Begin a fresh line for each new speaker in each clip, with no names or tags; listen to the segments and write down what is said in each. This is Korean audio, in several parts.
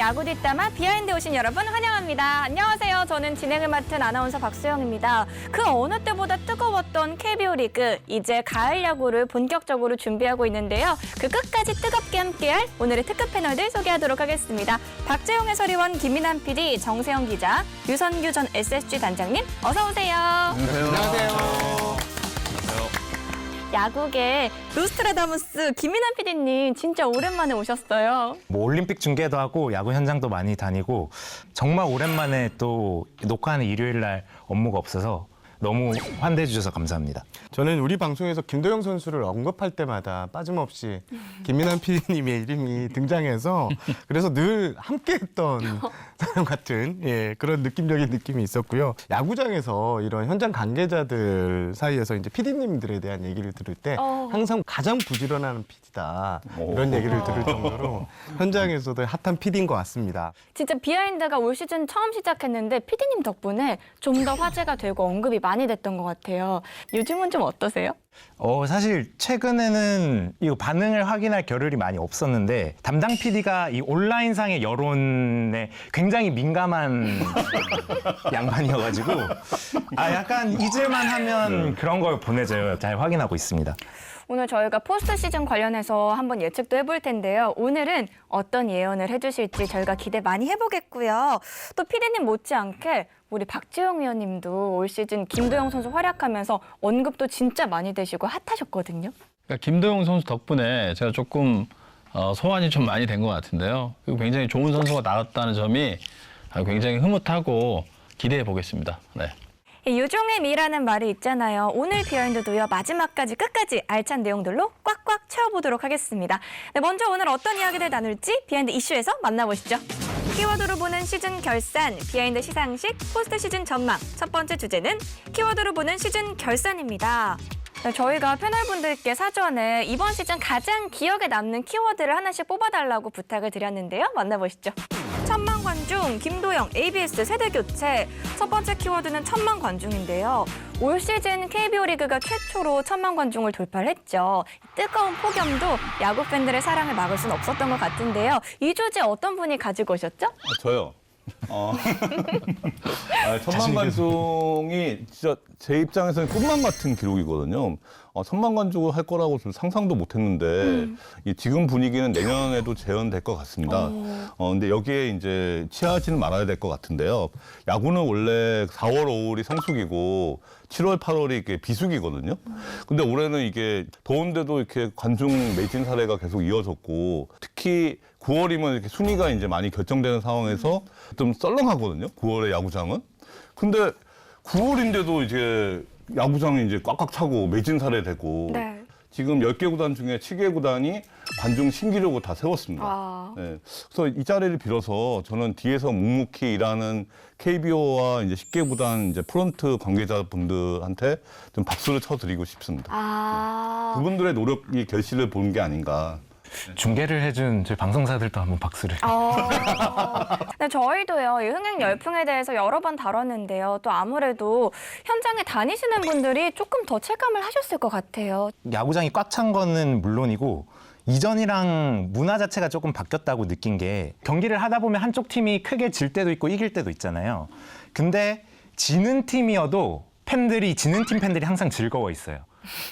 야구 뒷담화 비하인드 오신 여러분 환영합니다. 안녕하세요. 저는 진행을 맡은 아나운서 박수영입니다. 그 어느 때보다 뜨거웠던 KBO 리그, 이제 가을 야구를 본격적으로 준비하고 있는데요. 그 끝까지 뜨겁게 함께할 오늘의 특급 패널들 소개하도록 하겠습니다. 박재용 해설위원, 김민환 PD, 정세영 기자, 유선규 전 SSG 단장님 어서 오세요.
안녕하세요.
야구계 노스트라다무스 김민환 PD님 진짜 오랜만에 오셨어요.
뭐 올림픽 중계도 하고 야구 현장도 많이 다니고 정말 오랜만에 또 녹화하는 일요일 날 업무가 없어서 너무 환대해 주셔서 감사합니다.
저는 우리 방송에서 김도영 선수를 언급할 때마다 빠짐없이 김민환 PD님의 이름이 등장해서 그래서 늘 함께했던 사람 같은 그런 느낌적인 느낌이 있었고요. 야구장에서 이런 현장 관계자들 사이에서 이제 PD님들에 대한 얘기를 들을 때 항상 가장 부지런한 PD다 이런 얘기를 들을 정도로 현장에서도 핫한 PD인 것 같습니다.
진짜 비하인드가 올 시즌 처음 시작했는데 PD님 덕분에 좀 더 화제가 되고 언급이 많이 됐던 것 같아요. 요즘은 좀 어떠세요?
사실 최근에는 이 반응을 확인할 겨를이 많이 없었는데 담당 PD가 이 온라인상의 여론에 굉장히 민감한 양반이어가지고 약간 잊을만 하면 그런 걸 보내줘요. 잘 확인하고 있습니다.
오늘 저희가 포스트 시즌 관련해서 한번 예측도 해볼 텐데요. 오늘은 어떤 예언을 해주실지 저희가 기대 많이 해보겠고요. 또 PD님 못지않게 우리 박지영 위원님도 올 시즌 김도영 선수 활약하면서 언급도 진짜 많이 되시고 핫하셨거든요.
그러니까 김도영 선수 덕분에 제가 조금 소환이 좀 많이 된 것 같은데요. 그리고 굉장히 좋은 선수가 나왔다는 점이 굉장히 흐뭇하고 기대해 보겠습니다. 네.
유종의 미라는 말이 있잖아요. 오늘 비하인드도요. 마지막까지 끝까지 알찬 내용들로 꽉꽉 채워보도록 하겠습니다. 네, 먼저 오늘 어떤 이야기를 나눌지 비하인드 이슈에서 만나보시죠. 키워드로 보는 시즌 결산, 비하인드 시상식, 포스트 시즌 전망. 첫 번째 주제는 키워드로 보는 시즌 결산입니다. 네, 저희가 패널분들께 사전에 이번 시즌 가장 기억에 남는 키워드를 하나씩 뽑아달라고 부탁을 드렸는데요. 만나보시죠. 1000만 관중, 김도영, ABS 세대교체. 첫 번째 키워드는 1000만 관중인데요. 올 시즌 KBO 리그가 최초로 1000만 관중을 돌파를 했죠. 뜨거운 폭염도 야구 팬들의 사랑을 막을 수는 없었던 것 같은데요. 이 주제 어떤 분이 가지고 오셨죠?
저요. 1000만 관중이 진짜 제 입장에서는 꿈만 같은 기록이거든요. 1000만 관중을 할 거라고 좀 상상도 못 했는데 이 지금 분위기는 내년에도 재현될 것 같습니다. 근데 여기에 이제 취하지는 말아야 될 것 같은데요. 야구는 원래 4월, 5월이 성수기고 7월, 8월이 이게 비수기거든요. 근데 올해는 이게 더운데도 이렇게 관중 매진 사례가 계속 이어졌고 특히 9월이면 이렇게 순위가 이제 많이 결정되는 상황에서 좀 썰렁하거든요. 9월의 야구장은. 근데 9월인데도 이제 야구장이 이제 꽉꽉 차고 매진 사례되고
네.
지금 10개 구단 중에 7개 구단이 관중 신기록을 다 세웠습니다. 네. 그래서 이 자리를 빌어서 저는 뒤에서 묵묵히 일하는 KBO와 이제 10개 구단 이제 프런트 관계자분들한테 좀 박수를 쳐드리고 싶습니다. 그분들의 노력이 결실을 보는 게 아닌가.
중계를 해준 저희 방송사들도 한번 박수를.
네, 저희도요. 이 흥행 열풍에 대해서 여러 번 다뤘는데요. 또 아무래도 현장에 다니시는 분들이 조금 더 체감을 하셨을 것 같아요.
야구장이 꽉 찬 거는 물론이고 이전이랑 문화 자체가 조금 바뀌었다고 느낀 게 경기를 하다 보면 한쪽 팀이 크게 질 때도 있고 이길 때도 있잖아요. 근데 지는 팀이어도 지는 팀 팬들이 항상 즐거워 있어요.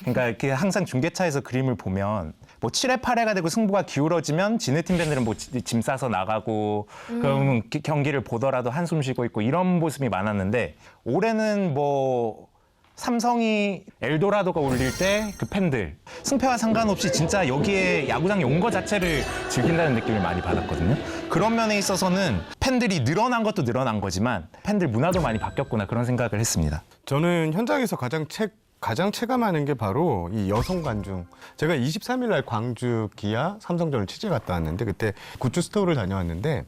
그러니까 이렇게 항상 중계차에서 그림을 보면 뭐 7회 8회가 되고 승부가 기울어지면 지는 팀 팬들은 뭐 짐 싸서 나가고 그러면 경기를 보더라도 한숨 쉬고 있고 이런 모습이 많았는데 올해는 뭐 삼성이 엘도라도가 울릴 때 그 팬들 승패와 상관없이 진짜 여기에 야구장에 온 것 자체를 즐긴다는 느낌을 많이 받았거든요. 그런 면에 있어서는 팬들이 늘어난 것도 늘어난 거지만 팬들 문화도 많이 바뀌었구나 그런 생각을 했습니다.
저는 현장에서 가장 체감하는 게 바로 이 여성 관중. 제가 23일 날 광주 기아 삼성전을 취재 갔다 왔는데 그때 굿즈 스토어를 다녀왔는데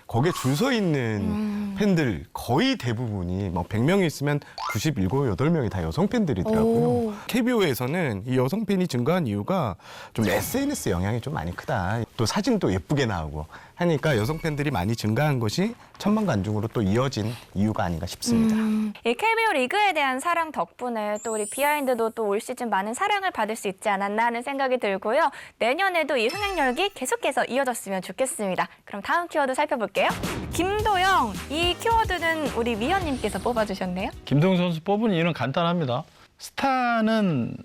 거기에 줄 서 있는 팬들 거의 대부분이 뭐 100명이 있으면 97, 8명이 다 여성 팬들이더라고요. KBO에서는 이 여성 팬이 증가한 이유가 좀 SNS 영향이 좀 많이 크다. 또 사진도 예쁘게 나오고 하니까 여성 팬들이 많이 증가한 것이 천만 관중으로 또 이어진 이유가 아닌가 싶습니다.
이 KBO 리그에 대한 사랑 덕분에 또 우리 비하인드도 또 올 시즌 많은 사랑을 받을 수 있지 않았나 하는 생각이 들고요. 내년에도 이 흥행 열기 계속해서 이어졌으면 좋겠습니다. 그럼 다음 키워드 살펴볼게요. 김도영, 이 키워드는 우리 위원님께서 뽑아주셨네요.
김도영 선수 뽑은 이유는 간단합니다. 스타는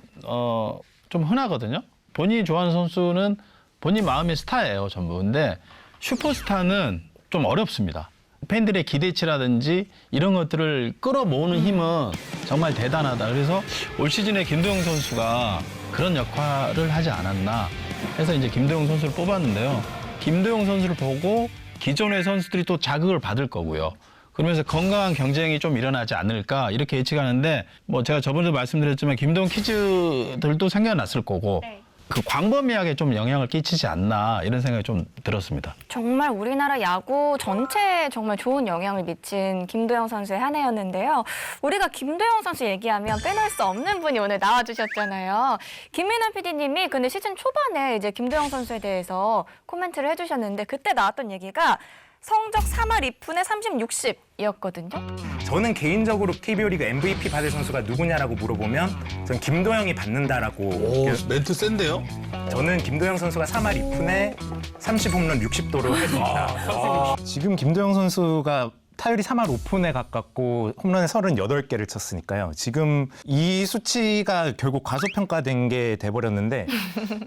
좀 흔하거든요. 본인이 좋아하는 선수는 본인 마음의 스타예요, 전부. 근데 슈퍼스타는 좀 어렵습니다. 팬들의 기대치라든지 이런 것들을 끌어모으는 힘은 정말 대단하다. 그래서 올 시즌에 김도영 선수가 그런 역할을 하지 않았나 해서 이제 김도영 선수를 뽑았는데요. 김도영 선수를 보고 기존의 선수들이 또 자극을 받을 거고요. 그러면서 건강한 경쟁이 좀 일어나지 않을까 이렇게 예측하는데 뭐 제가 저번에도 말씀드렸지만 김도영 퀴즈들도 생겨났을 거고 그 광범위하게 좀 영향을 끼치지 않나 이런 생각이 좀 들었습니다.
정말 우리나라 야구 전체에 정말 좋은 영향을 미친 김도영 선수의 한 해였는데요. 우리가 김도영 선수 얘기하면 빼놓을 수 없는 분이 오늘 나와주셨잖아요. 김민환 PD님이 근데 시즌 초반에 이제 김도영 선수에 대해서 코멘트를 해주셨는데 그때 나왔던 얘기가 성적 3할 2푼에 30, 60이었거든요.
저는 개인적으로 KBO 리그 MVP 받을 선수가 누구냐라고 물어보면 전 김도영이 받는다라고.
멘트 센데요?
저는 김도영 선수가 3할 2푼에 30홈런 60도를 했습니다. 지금 김도영 선수가 타율이 3할 5푼에 가깝고 홈런에 38개를 쳤으니까요. 지금 이 수치가 결국 과소평가된 게 돼버렸는데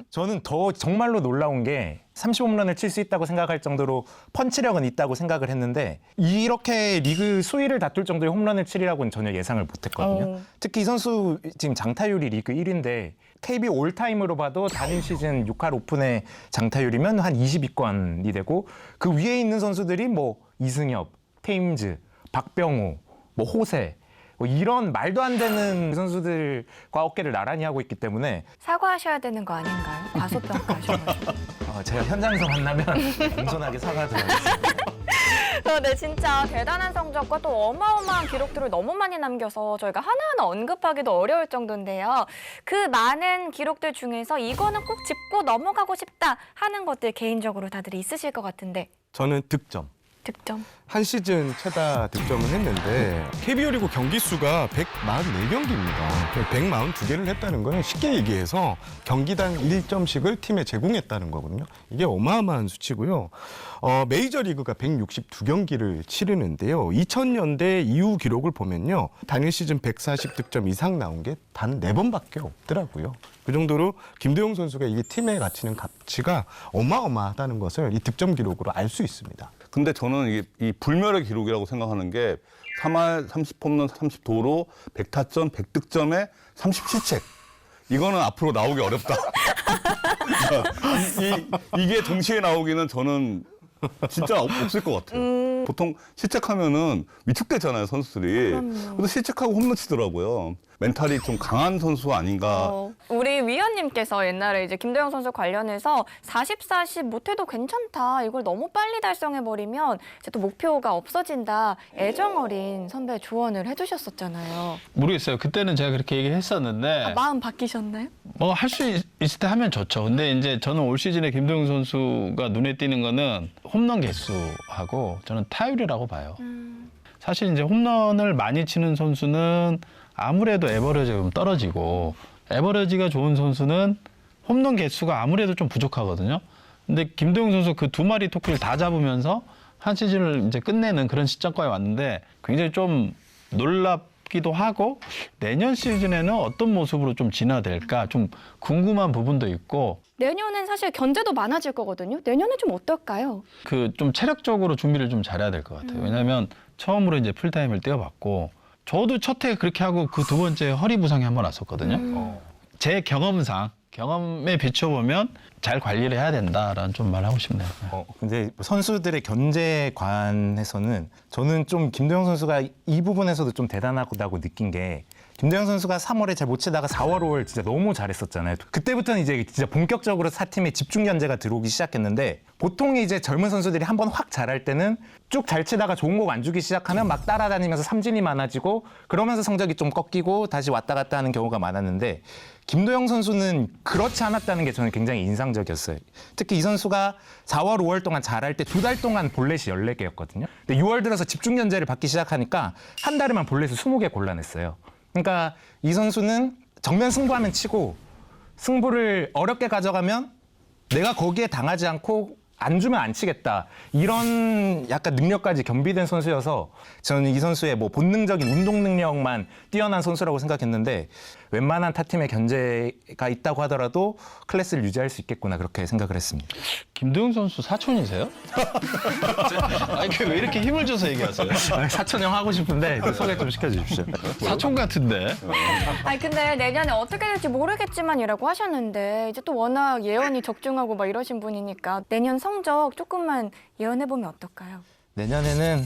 저는 더 정말로 놀라운 게 30홈런을 칠 수 있다고 생각할 정도로 펀치력은 있다고 생각을 했는데 이렇게 리그 수위를 다툴 정도의 홈런을 치리라고는 전혀 예상을 못했거든요. 특히 이 선수 지금 장타율이 리그 1위인데 KBO 올타임으로 봐도 단일 시즌 6할 5푼의 장타율이면 한 20위권이 되고 그 위에 있는 선수들이 뭐 이승엽, 테임즈, 박병호, 뭐 호세 뭐 이런 말도 안 되는 선수들과 어깨를 나란히 하고 있기 때문에
사과하셔야 되는 거 아닌가요? 과소평가하셔가지고.
제가 현장에서 만나면 공손하게 사과드리겠습니다.
네, 진짜 대단한 성적과 또 어마어마한 기록들을 너무 많이 남겨서 저희가 하나하나 언급하기도 어려울 정도인데요. 그 많은 기록들 중에서 이거는 꼭 짚고 넘어가고 싶다 하는 것들 개인적으로 다들 있으실 것 같은데
저는 득점.
득점.
한 시즌 최다 득점을 했는데 KBO 리그 경기 수가 144경기입니다. 142개를 했다는 건 쉽게 얘기해서 경기당 1점씩을 팀에 제공했다는 거거든요. 이게 어마어마한 수치고요. 메이저리그가 162경기를 치르는데요. 2000년대 이후 기록을 보면요. 단일 시즌 140득점 이상 나온 게 단 4번밖에 없더라고요. 그 정도로 김도영 선수가 이게 팀에 갖추는 가치가 어마어마하다는 것을 이 득점 기록으로 알 수 있습니다.
근데 저는 이게 이 불멸의 기록이라고 생각하는 게 3할 30홈런 30도로 100타점 100득점에 37책. 이거는 앞으로 나오기 어렵다. 이게 동시에 나오기는 저는 진짜 없을 것 같아요. 보통 실책하면은 위축되잖아요, 선수들이. 그래서 실책하고 홈런 치더라고요. 멘탈이 좀 강한 선수 아닌가.
우리 위원님께서 옛날에 이제 김도영 선수 관련해서 40-40 못해도 괜찮다. 이걸 너무 빨리 달성해버리면 이제 또 목표가 없어진다. 애정 어린 선배 조언을 해주셨었잖아요.
모르겠어요. 그때는 제가 그렇게 얘기했었는데
마음 바뀌셨나요?
뭐 할 수 있을 때 하면 좋죠. 근데 이제 저는 올 시즌에 김도영 선수가 눈에 띄는 거는 홈런 개수하고 저는 타율이라고 봐요. 사실 이제 홈런을 많이 치는 선수는 아무래도 에버리지가 좀 떨어지고 에버리지가 좋은 선수는 홈런 개수가 아무래도 좀 부족하거든요. 근데 김도영 선수 그 2마리 토끼를 다 잡으면서 한 시즌을 이제 끝내는 그런 시점까지 왔는데 굉장히 좀 놀랍기도 하고 내년 시즌에는 어떤 모습으로 좀 진화될까 좀 궁금한 부분도 있고
내년엔 사실 견제도 많아질 거거든요. 내년엔 좀 어떨까요?
그 좀 체력적으로 준비를 좀 잘해야 될 것 같아요. 왜냐하면 처음으로 이제 풀타임을 뛰어봤고 저도 첫 해 그렇게 하고 그 두 번째 허리 부상이 한 번 왔었거든요. 제 경험에 비춰보면 잘 관리를 해야 된다라는 좀 말하고 싶네요.
근데 선수들의 견제에 관해서는 저는 좀 김도영 선수가 이 부분에서도 좀 대단하다고 느낀 게 김도영 선수가 3월에 잘 못 치다가 4월, 5월 진짜 너무 잘했었잖아요. 그때부터는 이제 진짜 본격적으로 사팀에 집중 견제가 들어오기 시작했는데 보통 이제 젊은 선수들이 한번 확 잘할 때는 쭉 잘 치다가 좋은 곡 안 주기 시작하면 막 따라다니면서 삼진이 많아지고 그러면서 성적이 좀 꺾이고 다시 왔다 갔다 하는 경우가 많았는데 김도영 선수는 그렇지 않았다는 게 저는 굉장히 인상적이었어요. 특히 이 선수가 4월, 5월 동안 잘할 때 2달 동안 볼넷이 14개였거든요. 근데 6월 들어서 집중 견제를 받기 시작하니까 한 달에만 볼넷을 20개 골라냈어요. 그러니까 이 선수는 정면 승부하면 치고 승부를 어렵게 가져가면 내가 거기에 당하지 않고 안 주면 안 치겠다. 이런 약간 능력까지 겸비된 선수여서 저는 이 선수의 뭐 본능적인 운동 능력만 뛰어난 선수라고 생각했는데 웬만한 타팀의 견제가 있다고 하더라도 클래스를 유지할 수 있겠구나 그렇게 생각을 했습니다.
김도영 선수 사촌이세요? 아니 왜 이렇게 힘을 줘서 얘기하세요?
사촌형 하고 싶은데 소개 좀 시켜주십시오.
사촌 같은데.
아니 근데 내년에 어떻게 될지 모르겠지만이라고 하셨는데 이제 또 워낙 예언이 적중하고 막 이러신 분이니까 내년 성적 조금만 예언해보면 어떨까요?
내년에는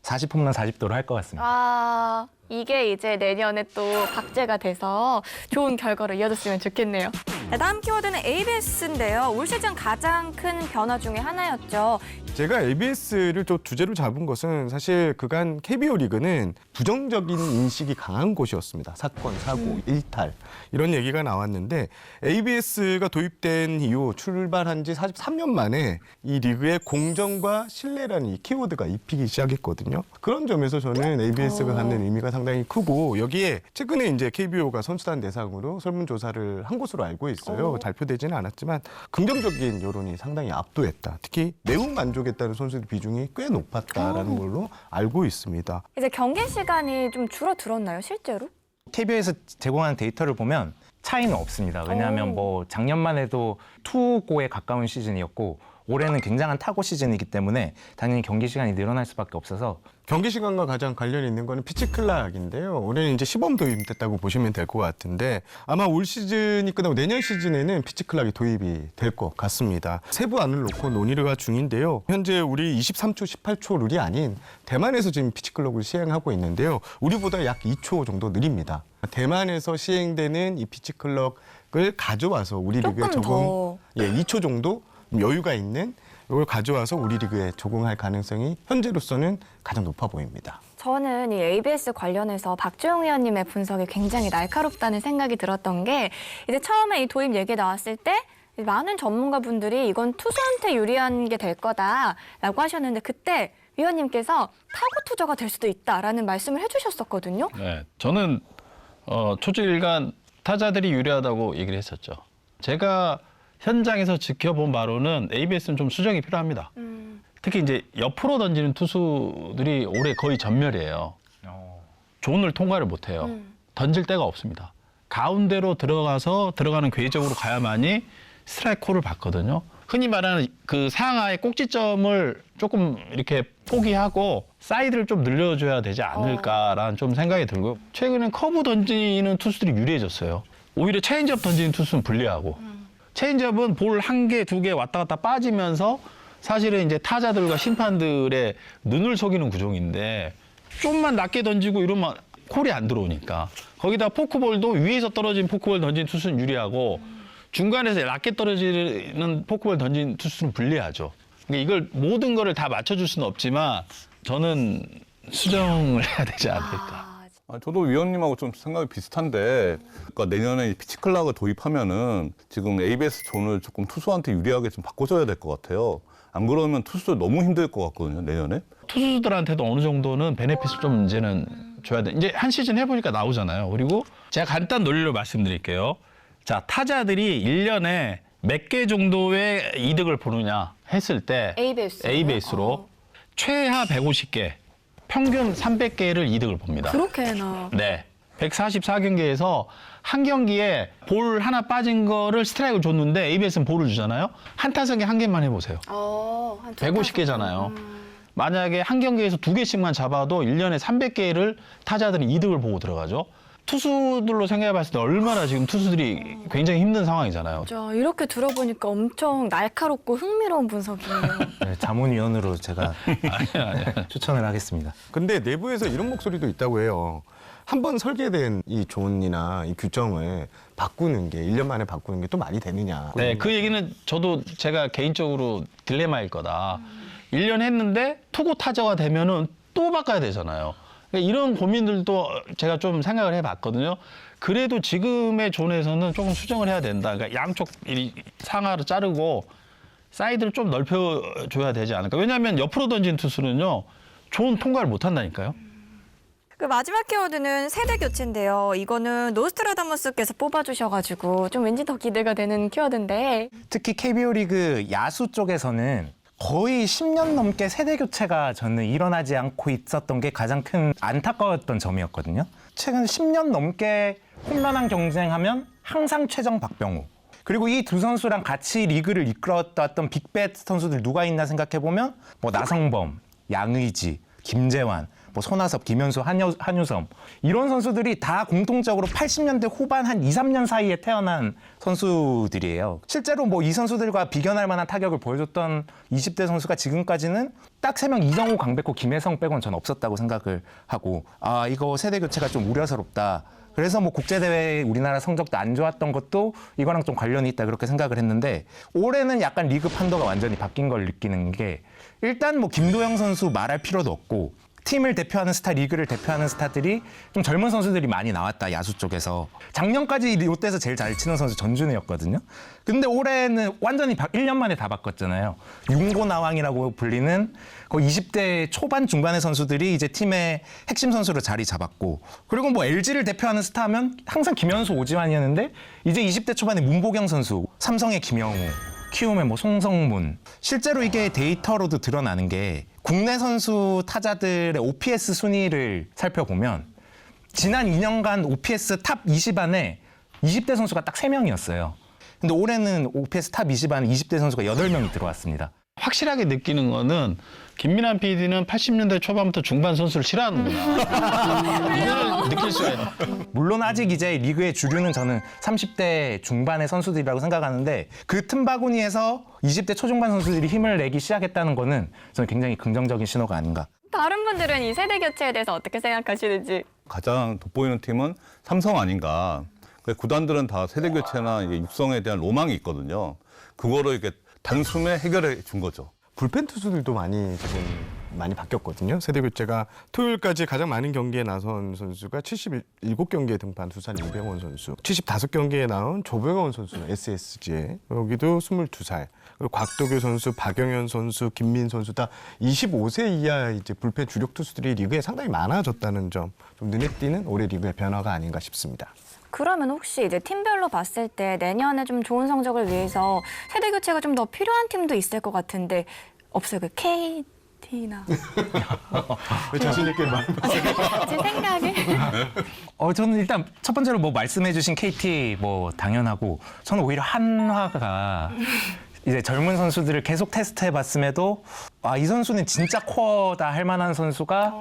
40홈런 40도로 할 것 같습니다.
아, 이게 이제 내년에 또 박제가 돼서 좋은 결과로 이어졌으면 좋겠네요. 네, 다음 키워드는 ABS인데요. 올 시즌 가장 큰 변화 중에 하나였죠.
제가 ABS를 또 주제로 잡은 것은 사실 그간 KBO 리그는 부정적인 인식이 강한 곳이었습니다. 사건, 사고, 일탈 이런 얘기가 나왔는데 ABS가 도입된 이후 출발한 지 43년 만에 이 리그의 공정과 신뢰라는 이 키워드가 입히기 시작했거든요. 그런 점에서 저는 ABS가 갖는 의미가 상당히 크고 여기에 최근에 이제 KBO가 선수단 대상으로 설문조사를 한 것으로 알고 있어요. 발표되지는 않았지만 긍정적인 여론이 상당히 압도했다. 특히 매우 만족했다는 선수들 비중이 꽤 높았다라는 걸로 알고 있습니다.
이제 경기 시간이 좀 줄어들었나요, 실제로?
KBO에서 제공하는 데이터를 보면 차이는 없습니다. 왜냐하면 뭐 작년만 해도 투고에 가까운 시즌이었고 올해는 굉장한 타고 시즌이기 때문에 당연히 경기 시간이 늘어날 수밖에 없어서
경기 시간과 가장 관련이 있는 거는 피치 클락인데요. 올해는 이제 시범 도입됐다고 보시면 될 것 같은데 아마 올 시즌이 끝나고 내년 시즌에는 피치 클락이 도입이 될 것 같습니다. 세부안을 놓고 논의가 중인데요. 현재 우리 23초, 18초 룰이 아닌 대만에서 지금 피치 클락을 시행하고 있는데요. 우리보다 약 2초 정도 느립니다. 대만에서 시행되는 이 피치 클락을 가져와서 우리 리그에
조금 더.
2초 정도 여유가 있는 이걸 가져와서 우리 리그에 적용할 가능성이 현재로서는 가장 높아 보입니다.
저는 이 ABS 관련해서 박주영 위원님의 분석이 굉장히 날카롭다는 생각이 들었던 게 이제 처음에 이 도입 얘기 나왔을 때 많은 전문가분들이 이건 투수한테 유리한 게 될 거다라고 하셨는데 그때 위원님께서 타고 투자가 될 수도 있다라는 말씀을 해주셨었거든요.
네, 저는 초지일간 타자들이 유리하다고 얘기를 했었죠. 제가 현장에서 지켜본 바로는 ABS는 좀 수정이 필요합니다. 특히 이제 옆으로 던지는 투수들이 올해 거의 전멸이에요. 존을 통과를 못해요. 던질 데가 없습니다. 가운데로 들어가는 궤적으로 가야만이 스트라이크를 받거든요. 흔히 말하는 그 상하의 꼭지점을 조금 이렇게 포기하고 사이드를 좀 늘려줘야 되지 않을까라는 좀 생각이 들고요. 최근엔 커브 던지는 투수들이 유리해졌어요. 오히려 체인지업 던지는 투수는 불리하고 체인지업은 볼 한 개, 두 개 왔다 갔다 빠지면서 사실은 이제 타자들과 심판들의 눈을 속이는 구종인데 좀만 낮게 던지고 이러면 콜이 안 들어오니까 거기다 포크볼도 위에서 떨어진 포크볼 던진 투수는 유리하고 중간에서 낮게 떨어지는 포크볼 던진 투수는 불리하죠. 그러니까 이걸 모든 거를 다 맞춰줄 수는 없지만 저는 수정을 해야 되지 않을까.
저도 위원님하고 좀 생각이 비슷한데, 그러니까 내년에 피치 클락을 도입하면은 지금 ABS 존을 조금 투수한테 유리하게 좀 바꿔줘야 될 것 같아요. 안 그러면 투수들 너무 힘들 것 같거든요, 내년에.
투수들한테도 어느 정도는 베네핏을 좀 이제는 줘야 돼. 이제 한 시즌 해보니까 나오잖아요. 그리고 제가 간단 논리로 말씀드릴게요. 자, 타자들이 1년에 몇 개 정도의 이득을 보느냐 했을 때 ABS로 최하 150개, 평균 300개를 이득을 봅니다.
그렇게나.
네. 144경기에서 한 경기에 볼 하나 빠진 거를 스트라이크를 줬는데 ABS는 볼을 주잖아요. 한 타석에 한 개만 해보세요.
한
150개잖아요. 만약에 한 경기에서 2개씩만 잡아도 1년에 300개를 타자들이 이득을 보고 들어가죠. 투수들로 생각해봤을 때 얼마나 지금 투수들이 굉장히 힘든 상황이잖아요.
자, 이렇게 들어보니까 엄청 날카롭고 흥미로운 분석이에요.
네, 자문위원으로 제가 추천을 하겠습니다.
근데 내부에서 이런 목소리도 있다고 해요. 한 번 설계된 이 존이나 이 규정을 바꾸는 게 1년 만에 바꾸는 게 또 말이 되느냐.
네, 그 얘기는 저도 제가 개인적으로 딜레마일 거다. 1년 했는데 투고 타자가 되면은 또 바꿔야 되잖아요. 그러니까 이런 고민들도 제가 좀 생각을 해봤거든요. 그래도 지금의 존에서는 조금 수정을 해야 된다. 그러니까 양쪽 이 상하로 자르고 사이드를 좀 넓혀줘야 되지 않을까. 왜냐하면 옆으로 던진 투수는요, 존 통과를 못 한다니까요.
그 마지막 키워드는 세대 교체인데요. 이거는 노스트라다무스께서 뽑아주셔가지고 좀 왠지 더 기대가 되는 키워드인데
특히 KBO 리그 야수 쪽에서는 거의 10년 넘게 세대 교체가 저는 일어나지 않고 있었던 게 가장 큰 안타까웠던 점이었거든요. 최근 10년 넘게 홈런왕 경쟁하면 항상 최정 박병호. 그리고 이 두 선수랑 같이 리그를 이끌었던 빅뱃 선수들 누가 있나 생각해보면 뭐 나성범, 양의지, 김재환, 뭐 손아섭, 김현수, 한유섬 이런 선수들이 다 공통적으로 80년대 후반 한 2, 3년 사이에 태어난 선수들이에요. 실제로 뭐 이 선수들과 비견할 만한 타격을 보여줬던 20대 선수가 지금까지는 딱 3명 이정우, 강백호, 김혜성 빼고는 전 없었다고 생각을 하고 아 이거 세대 교체가 좀 우려스럽다. 그래서 뭐 국제대회 우리나라 성적도 안 좋았던 것도 이거랑 좀 관련이 있다 그렇게 생각을 했는데 올해는 약간 리그 판도가 완전히 바뀐 걸 느끼는 게 일단 뭐 김도영 선수 말할 필요도 없고 팀을 대표하는 스타, 리그를 대표하는 스타들이 좀 젊은 선수들이 많이 나왔다, 야수 쪽에서. 작년까지 롯데에서 제일 잘 치는 선수 전준우였거든요. 근데 올해는 완전히 1년 만에 다 바꿨잖아요. 융고나왕이라고 불리는 거의 20대 초반 중반의 선수들이 이제 팀의 핵심 선수로 자리 잡았고 그리고 뭐 LG를 대표하는 스타하면 항상 김현수, 오지환이었는데 이제 20대 초반에 문보경 선수, 삼성의 김영우, 키움의 뭐 송성문. 실제로 이게 데이터로도 드러나는 게 국내 선수 타자들의 OPS 순위를 살펴보면 지난 2년간 OPS 탑 20 안에 20대 선수가 딱 3명이었어요. 근데 올해는 OPS 탑 20 안에 20대 선수가 8명이 들어왔습니다.
확실하게 느끼는 거는 김민환 PD는 80년대 초반부터 중반 선수를 싫어하는구나. 이걸 느낄 수가 있어요.
물론 아직 이제 리그의 주류는 저는 30대 중반의 선수들이라고 생각하는데 그 틈바구니에서 20대 초중반 선수들이 힘을 내기 시작했다는 거는 저는 굉장히 긍정적인 신호가 아닌가.
다른 분들은 이 세대 교체에 대해서 어떻게 생각하시는지.
가장 돋보이는 팀은 삼성 아닌가. 구단들은 다 세대 교체나 이제 육성에 대한 로망이 있거든요. 그거를 이렇게 단숨에 해결해 준 거죠.
불펜 투수들도 많이 바뀌었거든요. 세대 교체가 토요일까지 가장 많은 경기에 나선 선수가 77경기에 등판 두산 이병헌 선수, 75경기에 나온 조병헌 선수는 SSG에 여기도 22살. 그리고 곽도규 선수, 박영현 선수, 김민 선수 다 25세 이하 이제 불펜 주력 투수들이 리그에 상당히 많아졌다는 점, 좀 눈에 띄는 올해 리그의 변화가 아닌가 싶습니다.
그러면 혹시 이제 팀별로 봤을 때 내년에 좀 좋은 성적을 위해서 세대 교체가 좀 더 필요한 팀도 있을 것 같은데 없어요? 그 KT나
왜 자신 있게 말씀하세요?
제 생각에
저는 일단 첫 번째로 뭐 말씀해주신 KT 뭐 당연하고 저는 오히려 한화가 이제 젊은 선수들을 계속 테스트해봤음에도 이 선수는 진짜 코어다 할 만한 선수가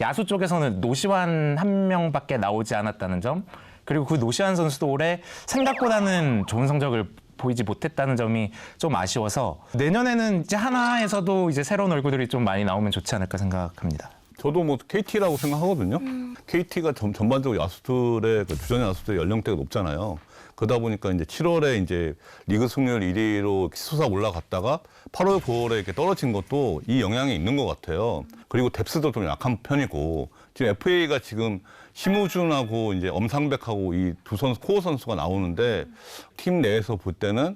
야수 쪽에서는 노시환 한 명밖에 나오지 않았다는 점. 그리고 그 노시환 선수도 올해 생각보다는 좋은 성적을 보이지 못했다는 점이 좀 아쉬워서 내년에는 이제 하나에서도 이제 새로운 얼굴들이 좀 많이 나오면 좋지 않을까 생각합니다.
저도 뭐 KT라고 생각하거든요. KT가 전반적으로 야수들의 주전 야수들의 연령대가 높잖아요. 그러다 보니까 이제 7월에 이제 리그 승률 1위로 솟아 올라갔다가 8월, 9월에 이렇게 떨어진 것도 이 영향이 있는 것 같아요. 그리고 뎁스도 좀 약한 편이고 지금 FA가 지금 심우준하고 이제 엄상백하고 이 두 선수 코어 선수가 나오는데 팀 내에서 볼 때는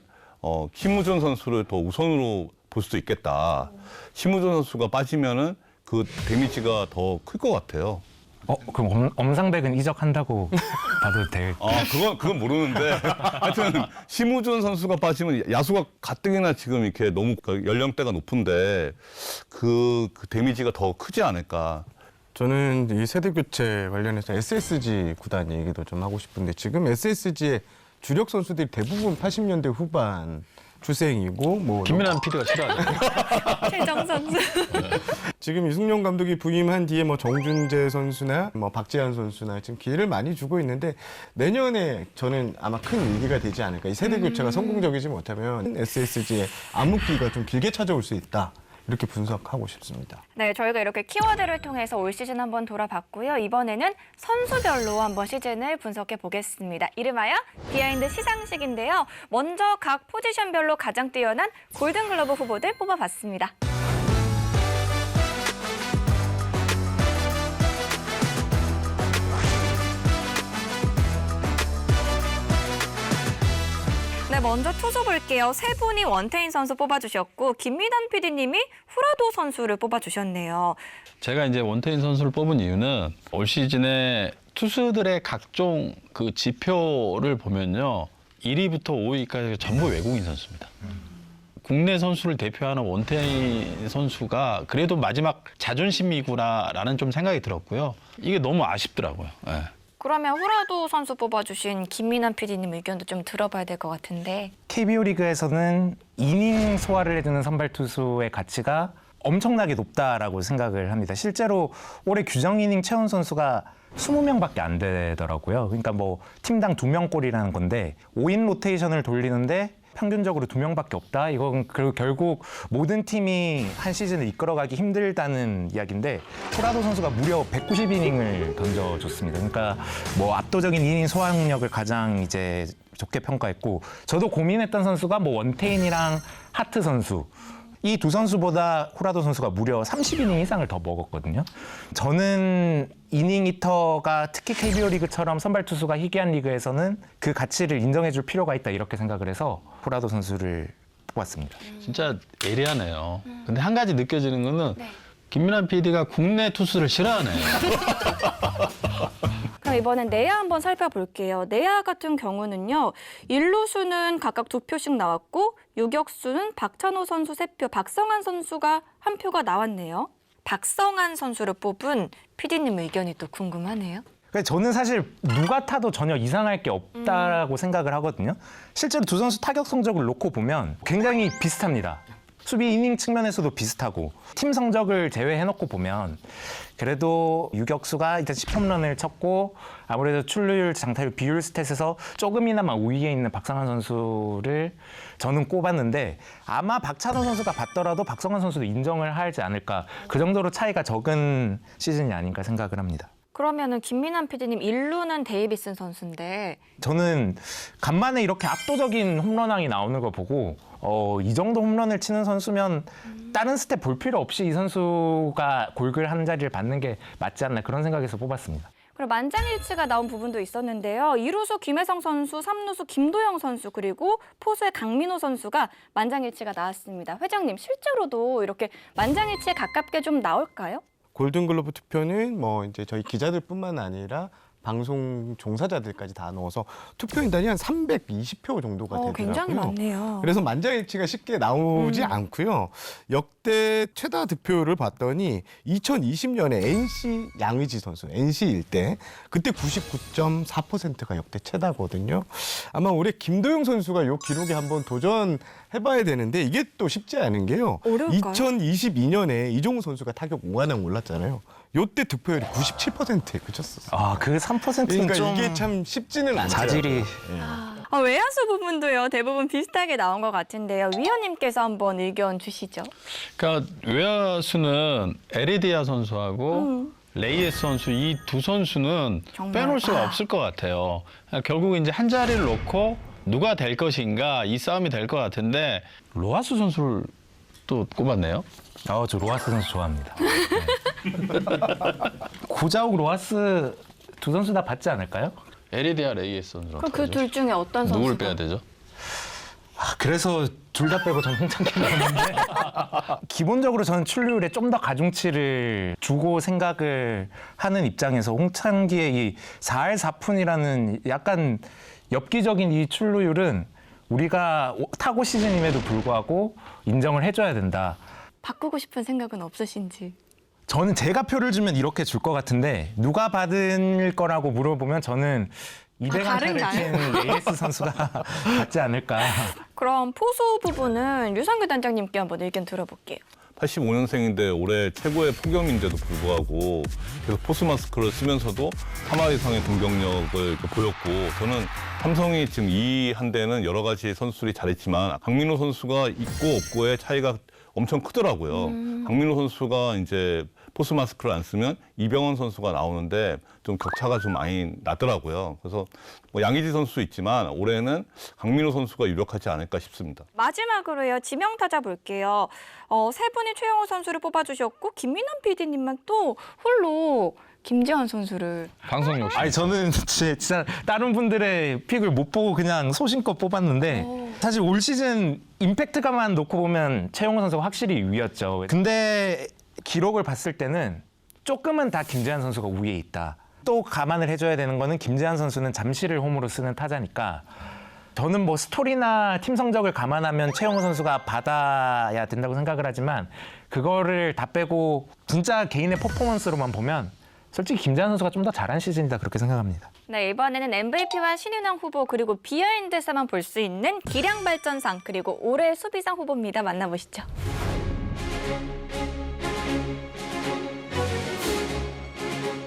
심우준 선수를 더 우선으로 볼 수도 있겠다. 심우준 선수가 빠지면은 그 데미지가 더 클 것 같아요.
그럼 엄상백은 이적한다고 봐도 될?
그건 모르는데 하여튼 심우준 선수가 빠지면 야수가 가뜩이나 지금 이렇게 너무 연령대가 높은데 그 데미지가 더 크지 않을까.
저는 이 세대 교체 관련해서 SSG 구단 얘기도 좀 하고 싶은데 지금 SSG의 주력 선수들이 대부분 80년대 후반 출생이고 뭐
김민환 PD가 싫어하죠.
최정 선수.
지금 이승용 감독이 부임한 뒤에 뭐 정준재 선수나 뭐 박재환 선수나 지금 기회를 많이 주고 있는데 내년에 저는 아마 큰 위기가 되지 않을까. 이 세대 교체가 성공적이지 못하면 SSG의 암흑기가 좀 길게 찾아올 수 있다. 이렇게 분석하고 싶습니다.
네, 저희가 이렇게 키워드를 통해서 올 시즌 한번 돌아봤고요. 이번에는 선수별로 한번 시즌을 분석해 보겠습니다. 이름하여 비하인드 시상식인데요. 먼저 각 포지션별로 가장 뛰어난 골든글러브 후보들 뽑아봤습니다. 네, 먼저 투수 볼게요. 세 분이 원태인 선수 뽑아주셨고 김미단 PD님이 후라도 선수를 뽑아주셨네요.
제가 이제 원태인 선수를 뽑은 이유는 올 시즌에 투수들의 각종 그 지표를 보면요. 1위부터 5위까지 전부 외국인 선수입니다. 국내 선수를 대표하는 원태인 선수가 그래도 마지막 자존심이구나라는 좀 생각이 들었고요. 이게 너무 아쉽더라고요. 네.
그러면 후라도 선수 뽑아주신 김민환 PD님 의견도 좀 들어봐야 될 것 같은데.
KBO 리그에서는 이닝 소화를 해주는 선발 투수의 가치가 엄청나게 높다라고 생각을 합니다. 실제로 올해 규정 이닝 채운 선수가 20명밖에 안 되더라고요. 그러니까 뭐 팀당 2명꼴이라는 건데 5인 로테이션을 돌리는데 평균적으로 2명밖에 없다. 이건 결국 모든 팀이 한 시즌을 이끌어가기 힘들다는 이야기인데 후라도 선수가 무려 190이닝을 던져줬습니다. 그러니까 뭐 압도적인 이닝 소화력을 가장 이제 좋게 평가했고 저도 고민했던 선수가 뭐 원태인이랑 하트 선수 이 두 선수보다 후라도 선수가 무려 30이닝 이상을 더 먹었거든요. 저는 이닝 히터가 특히 KBO 리그처럼 선발 투수가 희귀한 리그에서는 그 가치를 인정해줄 필요가 있다 이렇게 생각을 해서 후라도 선수를 뽑았습니다.
진짜 예리하네요. 근데 한 가지 느껴지는 거는
네.
김민환 PD가 국내 투수를 싫어하네요.
그럼 이번엔 내야 한번 살펴볼게요. 내야 같은 경우는요. 1루수는 각각 2표씩 나왔고 유격수는 박찬호 선수 3표, 박성환 선수가 1표가 나왔네요. 박성환 선수를 뽑은 PD님 의견이 또 궁금하네요.
저는 사실 누가 타도 전혀 이상할 게 없다라고 생각을 하거든요. 실제로 두 선수 타격 성적을 놓고 보면 굉장히 비슷합니다. 수비 이닝 측면에서도 비슷하고 팀 성적을 제외해놓고 보면 그래도 유격수가 일단 10홈런을 쳤고 아무래도 출루율, 장타율, 비율 스탯에서 조금이나마 우위에 있는 박성환 선수를 저는 꼽았는데 아마 박찬호 선수가 받더라도 박성환 선수도 인정을 하지 않을까. 그 정도로 차이가 적은 시즌이 아닌가 생각을 합니다.
그러면은 김민환 PD님 1루는 데이비슨 선수인데
저는 간만에 이렇게 압도적인 홈런왕이 나오는 거 보고 이 정도 홈런을 치는 선수면 다른 스텝 볼 필요 없이 이 선수가 골글 한 자리를 받는 게 맞지 않나 그런 생각에서 뽑았습니다.
그리고 만장일치가 나온 부분도 있었는데요. 2루수 김혜성 선수, 3루수 김도영 선수, 그리고 포수의 강민호 선수가 만장일치가 나왔습니다. 회장님, 실제로도 이렇게 만장일치에 가깝게 좀 나올까요?
골든글러브 투표는 뭐 이제 저희 기자들뿐만 아니라 방송 종사자들까지 다 넣어서 투표인단이 한 320표 정도가 되더라고요.
굉장히 많네요.
그래서 만장일치가 쉽게 나오지 않고요. 역대 최다 득표를 봤더니 2020년에 NC 양의지 선수, NC일 때 그때 99.4%가 역대 최다거든요. 아마 올해 김도영 선수가 이 기록에 한번 도전해봐야 되는데 이게 또 쉽지 않은 게요.
어려울까요?
2022년에 이종우 선수가 타격 5관왕 올랐잖아요. 요때 득표율이 97%에 그쳤었어요.
아, 그 3%는
그러니까
좀
이게 참 쉽지는 않죠.
자질이
외야수 부분도요. 대부분 비슷하게 나온 것 같은데요. 위원님께서 한번 의견 주시죠.
그러니까 외야수는 에리디아 선수하고 레이에스 선수 이 두 선수는
정말?
빼놓을 수가 없을 것 같아요. 결국 이제 한 자리를 놓고 누가 될 것인가 이 싸움이 될 것 같은데 로하스 선수를 또 꼽았네요.
저 로하스 선수 좋아합니다. 네. 고자욱 로하스 두 선수 다 받지 않을까요?
에리디아 레이에스 선수랑
그럼 그 둘 중에 어떤 선수가?
누굴 빼야 되죠?
그래서 둘 다 빼고 저는 홍창기 나왔는데 기본적으로 저는 출루율에 좀 더 가중치를 주고 생각을 하는 입장에서 홍창기의 이 4할 4푼이라는 약간 엽기적인 이 출루율은 우리가 타고 시즌임에도 불구하고 인정을 해줘야 된다.
바꾸고 싶은 생각은 없으신지.
저는 제가 표를 주면 이렇게 줄 것 같은데 누가 받을 거라고 물어보면 저는 200안타를 친 레이스 선수가 받지 않을까.
그럼 포수 부분은 류상규 단장님께 한번 의견 들어볼게요.
85년생인데 올해 최고의 폭염인데도 불구하고 계속 포스 마스크를 쓰면서도 3할 이상의 공격력을 이렇게 보였고 저는 삼성이 지금 이 한 대는 여러 가지 선수들이 잘했지만 강민호 선수가 있고 없고의 차이가 엄청 크더라고요. 강민호 선수가 이제 포스 마스크를 안 쓰면 이병헌 선수가 나오는데 좀 격차가 좀 많이 나더라고요. 그래서 뭐 양의지 선수도 있지만 올해는 강민호 선수가 유력하지 않을까 싶습니다.
마지막으로요. 지명타자 볼게요. 세 분이 최영호 선수를 뽑아주셨고 김민환 PD님만 또 홀로 김재환 선수를.
방송 욕심.
아니 저는 진짜 다른 분들의 픽을 못 보고 그냥 소신껏 뽑았는데 사실 올 시즌 임팩트가만 놓고 보면 최용호 선수가 확실히 위였죠. 근데 기록을 봤을 때는 조금은 다 김재환 선수가 우위에 있다. 또 감안을 해줘야 되는 거는 김재환 선수는 잠실을 홈으로 쓰는 타자니까 저는 뭐 스토리나 팀 성적을 감안하면 최용호 선수가 받아야 된다고 생각을 하지만 그거를 다 빼고 진짜 개인의 퍼포먼스로만 보면 솔직히 김재환 선수가 좀 더 잘한 시즌이다 그렇게 생각합니다.
네, 이번에는 MVP와 신인왕 후보 그리고 비하인드에서만 볼 수 있는 기량 발전상 그리고 올해 수비상 후보입니다. 만나보시죠.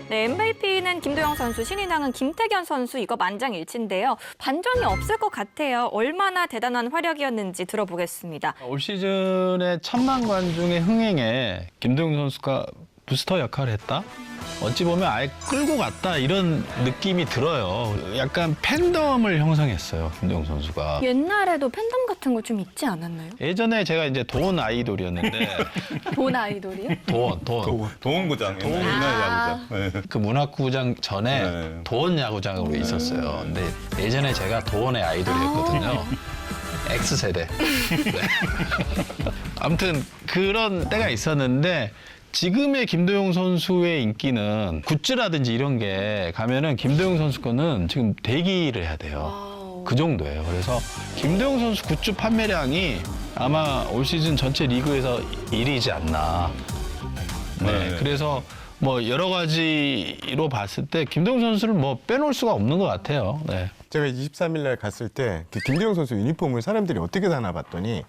네, MVP는 김도영 선수, 신인왕은 김태견 선수 이거 만장일치인데요. 반전이 없을 것 같아요. 얼마나 대단한 활약이었는지 들어보겠습니다.
올 시즌에 1,000만 관중의 흥행에 김도영 선수가 부스터 역할을 했다? 어찌 보면 아예 끌고 갔다 이런 느낌이 들어요. 약간 팬덤을 형성했어요, 김도영 선수가.
옛날에도 팬덤 같은 거 좀 있지 않았나요?
예전에 제가 이제 돈 아이돌이었는데
돈 아이돌이요?
돈.
도원구장, 옛날 야구장. 네.
그 문학구장 전에
네.
도원 야구장으로 있었어요. 근데 예전에 제가 도원의 아이돌이었거든요. X세대. 네. 아무튼 그런 때가 있었는데 지금의 김도영 선수의 인기는 굿즈라든지 이런 게 가면은 김도영 선수 거는 지금 대기를 해야 돼요. 그 정도예요. 그래서 김도영 선수 굿즈 판매량이 아마 올 시즌 전체 리그에서 1위지 않나. 네.
네.
그래서 뭐 여러 가지로 봤을 때 김도영 선수를 뭐 빼놓을 수가 없는 것 같아요. 네.
제가 23일 날 갔을 때 그 김도영 선수 유니폼을 사람들이 어떻게 사나 봤더니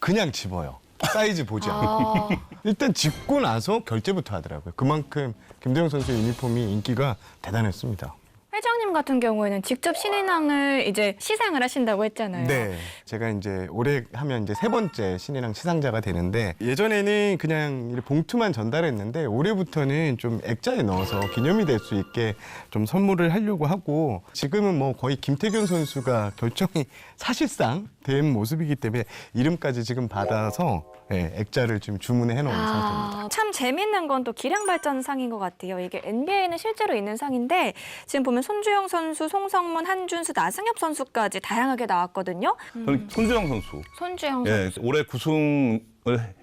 그냥 집어요. 사이즈 보지 않고. 일단 집고 나서 결제부터 하더라고요. 그만큼 김도영 선수의 유니폼이 인기가 대단했습니다.
회장님 같은 경우에는 직접 신인왕을 이제 시상을 하신다고 했잖아요.
네. 제가 이제 올해 하면 이제 3번째 신인왕 시상자가 되는데 예전에는 그냥 이렇게 봉투만 전달했는데 올해부터는 좀 액자에 넣어서 기념이 될 수 있게 좀 선물을 하려고 하고 지금은 뭐 거의 김태균 선수가 결정이 사실상 된 모습이기 때문에 이름까지 지금 받아서 예, 액자를 지금 주문해 놓은 상태입니다.
참 재밌는 건 또 기량 발전상인 것 같아요. 이게 NBA는 실제로 있는 상인데 지금 보면 손주영 선수, 송성문, 한준수, 나승엽 선수까지 다양하게 나왔거든요.
저는 손주영 선수.
손주영 선수.
예, 올해 9승을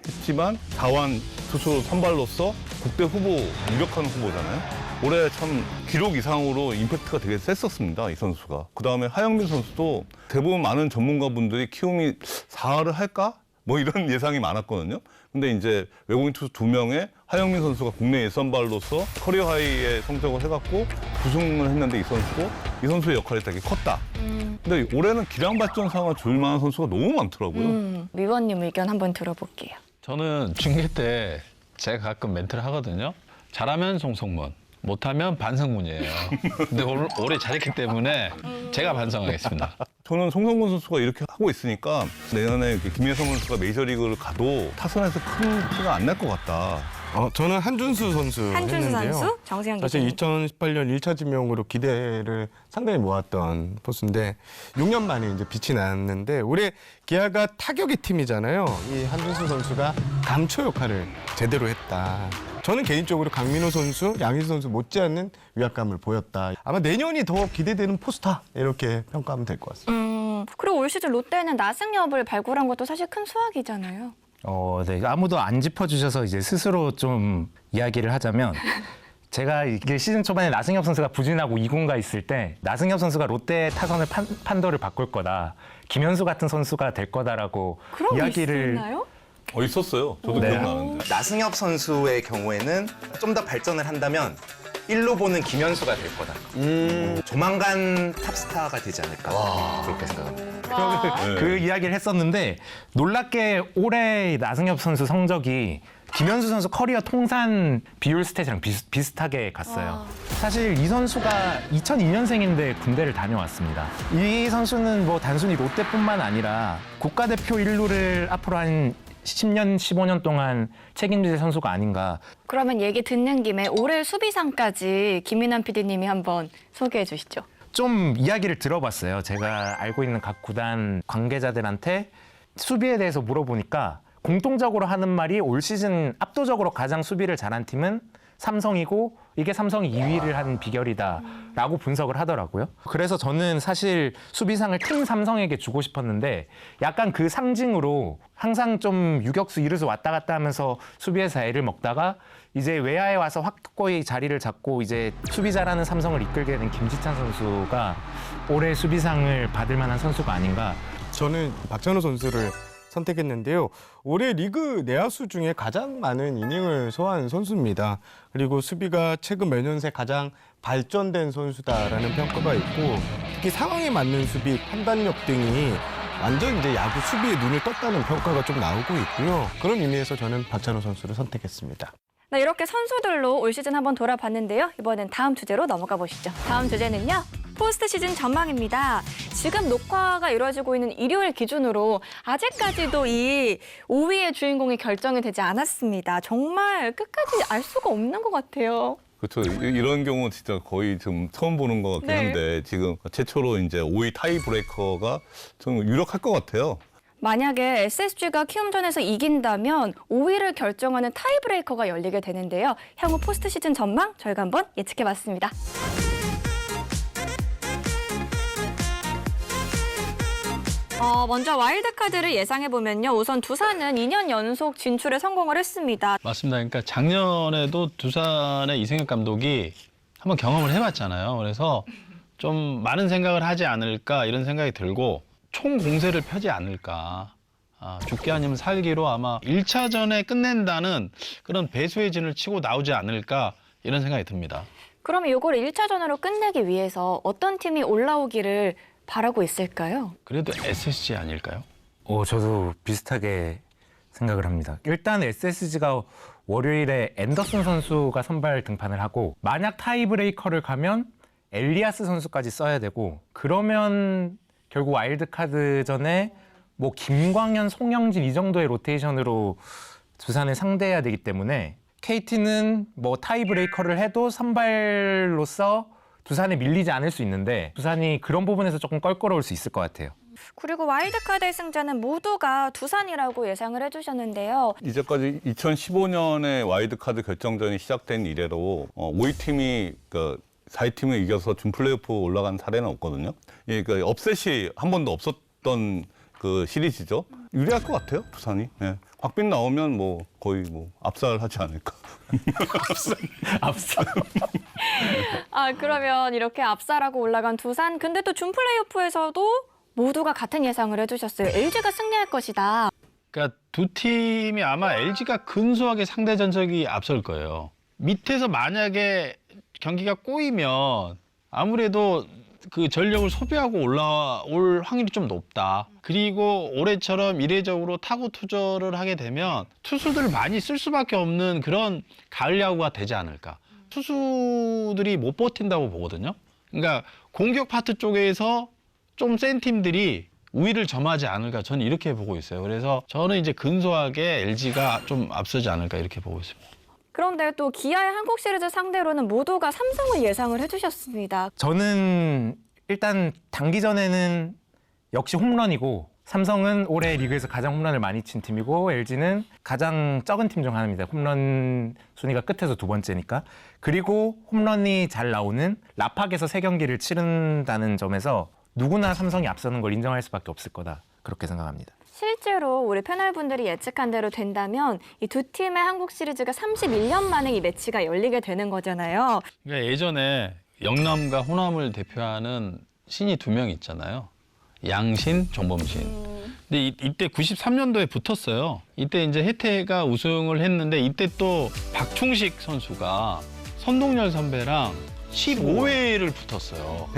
했지만 4완 투수 선발로서 국대 후보 유력한 후보잖아요. 올해 참 기록 이상으로 임팩트가 되게 셌었습니다, 이 선수가. 그다음에 하영민 선수도 대부분 많은 전문가분들이 키움이 4할을 할까? 뭐 이런 예상이 많았거든요. 근데 이제 외국인 투수 2명에 하영민 선수가 국내 예선발로서 커리어 하이의 성적을 해갖고 9승을 했는데 이 선수의 역할이 되게 컸다. 근데 올해는 기량 발전상을 줄 만한 선수가 너무 많더라고요.
위원님 의견 한번 들어볼게요.
저는 중계 때 제가 가끔 멘트를 하거든요. 잘하면 송성문, 못하면 반성문이에요. 근데 올해 잘했기 때문에 제가 반성하겠습니다.
저는 송성문 선수가 이렇게 하고 있으니까 내년에 김혜성 선수가 메이저리그를 가도 타선에서 큰 티가 안 날 것 같다.
저는 한준수 선수
한준수
했는데요.
선수, 정세영
사실
기자님.
2018년 1차 지명으로 기대를 상당히 모았던 포수인데 6년 만에 이제 빛이 났는데 올해 기아가 타격의 팀이잖아요. 이 한준수 선수가 감초 역할을 제대로 했다. 저는 개인적으로 강민호 선수, 양희지 선수 못지않는 위압감을 보였다. 아마 내년이 더 기대되는 포스타 이렇게 평가하면 될 것 같습니다.
그리고 올 시즌 롯데는 나승엽을 발굴한 것도 사실 큰 수확이잖아요.
네. 아무도 안 짚어주셔서 이제 스스로 좀 이야기를 하자면 제가 이게 시즌 초반에 나승엽 선수가 부진하고 2군가 있을 때 나승엽 선수가 롯데 타선을 판도를 바꿀 거다. 김현수 같은 선수가 될 거다라고
그런 게
이야기를
있었나요?
있었어요. 저도
네.
기억나는데.
나승엽 선수의 경우에는 좀 더 발전을 한다면 1루 보는 김현수가 될 거다. 조만간 탑스타가 되지 않을까 그렇게 생각합니다. 그 이야기를 했었는데 놀랍게 올해 나승엽 선수 성적이 김현수 선수 커리어 통산 비율 스탯이랑 비슷하게 갔어요. 사실 이 선수가 2002년생인데 군대를 다녀왔습니다. 이 선수는 뭐 단순히 롯데뿐만 아니라 국가대표 1루를 앞으로 한 10년, 15년 동안 책임질 선수가 아닌가.
그러면 얘기 듣는 김에 올해 수비상까지 김민환 PD님이 한번 소개해 주시죠.
좀 이야기를 들어봤어요. 제가 알고 있는 각 구단 관계자들한테 수비에 대해서 물어보니까 공통적으로 하는 말이 올 시즌 압도적으로 가장 수비를 잘한 팀은 삼성이고 이게 삼성이 2위를 한 비결이다라고 분석을 하더라고요. 그래서 저는 사실 수비상을 팀 삼성에게 주고 싶었는데 약간 그 상징으로 항상 좀 유격수, 이루수 왔다 갔다 하면서 수비에서 애를 먹다가 이제 외야에 와서 확고히 자리를 잡고 이제 수비 잘하는 삼성을 이끌게 된 김지찬 선수가 올해 수비상을 받을 만한 선수가 아닌가.
저는 박찬호 선수를 선택했는데요. 올해 리그 내야수 중에 가장 많은 이닝을 소화한 선수입니다. 그리고 수비가 최근 몇 년 새 가장 발전된 선수다라는 평가가 있고 특히 상황에 맞는 수비, 판단력 등이 완전 이제 야구 수비에 눈을 떴다는 평가가 좀 나오고 있고요. 그런 의미에서 저는 박찬호 선수를 선택했습니다.
네, 이렇게 선수들로 올 시즌 한번 돌아봤는데요. 이번엔 다음 주제로 넘어가 보시죠. 다음 주제는요. 포스트 시즌 전망입니다. 지금 녹화가 이루어지고 있는 일요일 기준으로 아직까지도 이 5위의 주인공이 결정이 되지 않았습니다. 정말 끝까지 알 수가 없는 것 같아요.
그렇죠. 이런 경우 진짜 거의 좀 처음 보는 것 같긴 한데 지금 최초로 이제 5위 타이 브레이커가 좀 유력할 것 같아요.
만약에 SSG가 키움전에서 이긴다면 5위를 결정하는 타이브레이커가 열리게 되는데요. 향후 포스트 시즌 전망 저희가 한번 예측해봤습니다. 먼저 와일드카드를 예상해보면요. 우선 두산은 2년 연속 진출에 성공을 했습니다.
맞습니다. 그러니까 작년에도 두산의 이승엽 감독이 한번 경험을 해봤잖아요. 그래서 좀 많은 생각을 하지 않을까 이런 생각이 들고 총 공세를 펴지 않을까. 죽기 아니면 살기로 아마 1차전에 끝낸다는 그런 배수의 진을 치고 나오지 않을까 이런 생각이 듭니다.
그럼 이걸 1차전으로 끝내기 위해서 어떤 팀이 올라오기를 바라고 있을까요?
그래도 SSG 아닐까요?
저도 비슷하게 생각을 합니다. 일단 SSG가 월요일에 앤더슨 선수가 선발 등판을 하고 만약 타이브레이커를 가면 엘리아스 선수까지 써야 되고 그러면 결국 와일드카드전에 뭐 김광현, 송영진 이 정도의 로테이션으로 두산을 상대해야 되기 때문에 KT는 뭐 타이브레이커를 해도 선발로서 두산에 밀리지 않을 수 있는데 두산이 그런 부분에서 조금 껄끄러울 수 있을 것 같아요.
그리고 와일드카드의 승자는 모두가 두산이라고 예상을 해주셨는데요.
이제까지 2015년에 와일드카드 결정전이 시작된 이래로 5위 팀이 4위 팀을 이겨서 준 플레이오프 올라간 사례는 없거든요. 예, 업셋이 한 번도 없었던 그 시리즈죠. 유리할 것 같아요, 두산이. 예. 박빈 나오면 뭐 거의 뭐 압살하지 않을까.
앞서.
그러면 이렇게 압살하고 올라간 두산. 근데 또 준 플레이오프에서도 모두가 같은 예상을 해주셨어요. LG가 승리할 것이다.
그러니까 두 팀이 아마 LG가 근소하게 상대 전적이 앞설 거예요. 밑에서 만약에 경기가 꼬이면 아무래도 그 전력을 소비하고 올라올 확률이 좀 높다. 그리고 올해처럼 이례적으로 타고 투저를 하게 되면 투수들을 많이 쓸 수밖에 없는 그런 가을 야구가 되지 않을까. 투수들이 못 버틴다고 보거든요. 그러니까 공격 파트 쪽에서 좀 센 팀들이 우위를 점하지 않을까 저는 이렇게 보고 있어요. 그래서 저는 이제 근소하게 LG가 좀 앞서지 않을까 이렇게 보고 있습니다.
그런데 또 기아의 한국 시리즈 상대로는 모두가 삼성을 예상을 해주셨습니다.
저는 일단 단기전에는 역시 홈런이고 삼성은 올해 리그에서 가장 홈런을 많이 친 팀이고 LG는 가장 적은 팀 중 하나입니다. 홈런 순위가 끝에서 두 번째니까. 그리고 홈런이 잘 나오는 라팍에서 3경기를 치른다는 점에서 누구나 삼성이 앞서는 걸 인정할 수밖에 없을 거다. 그렇게 생각합니다.
실제로 우리 패널분들이 예측한 대로 된다면 이 두 팀의 한국 시리즈가 31년 만에 이 매치가 열리게 되는 거잖아요.
그러니까 예전에 영남과 호남을 대표하는 신이 2명 있잖아요. 양신, 정범신. 근데 이때 93년도에 붙었어요. 이때 이제 혜태가 우승을 했는데 이때 또 박충식 선수가 선동열 선배랑 15회를 붙었어요.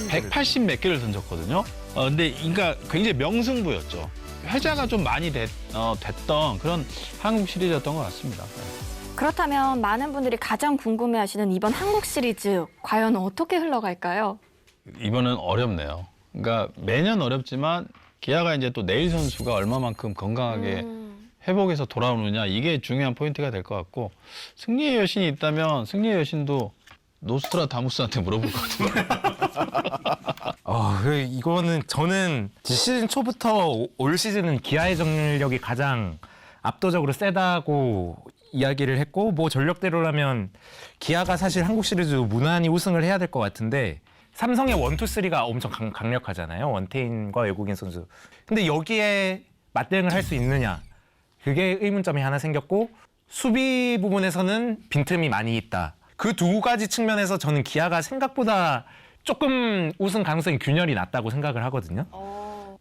180 몇 개를 던졌거든요. 근데 그러니까 굉장히 명승부였죠. 회자가 좀 많이 됐던 그런 한국 시리즈였던 것 같습니다.
그렇다면 많은 분들이 가장 궁금해하시는 이번 한국 시리즈 과연 어떻게 흘러갈까요?
이번은 어렵네요. 그러니까 매년 어렵지만 기아가 이제 또 내일 선수가 얼마만큼 건강하게 회복해서 돌아오느냐 이게 중요한 포인트가 될 것 같고 승리의 여신이 있다면 승리의 여신도 노스트라다무스한테 물어볼 것 같은데.
이거는 저는 시즌 초부터 올 시즌은 기아의 전력이 가장 압도적으로 세다고 이야기를 했고 뭐 전력대로라면 기아가 사실 한국 시리즈 무난히 우승을 해야 될 것 같은데 삼성의 1, 2, 3가 엄청 강력하잖아요. 원태인과 외국인 선수. 근데 여기에 맞대응을 할 수 있느냐. 그게 의문점이 하나 생겼고 수비 부분에서는 빈틈이 많이 있다. 그 두 가지 측면에서 저는 기아가 생각보다 조금 우승 가능성이 균열이 낮다고 생각을 하거든요.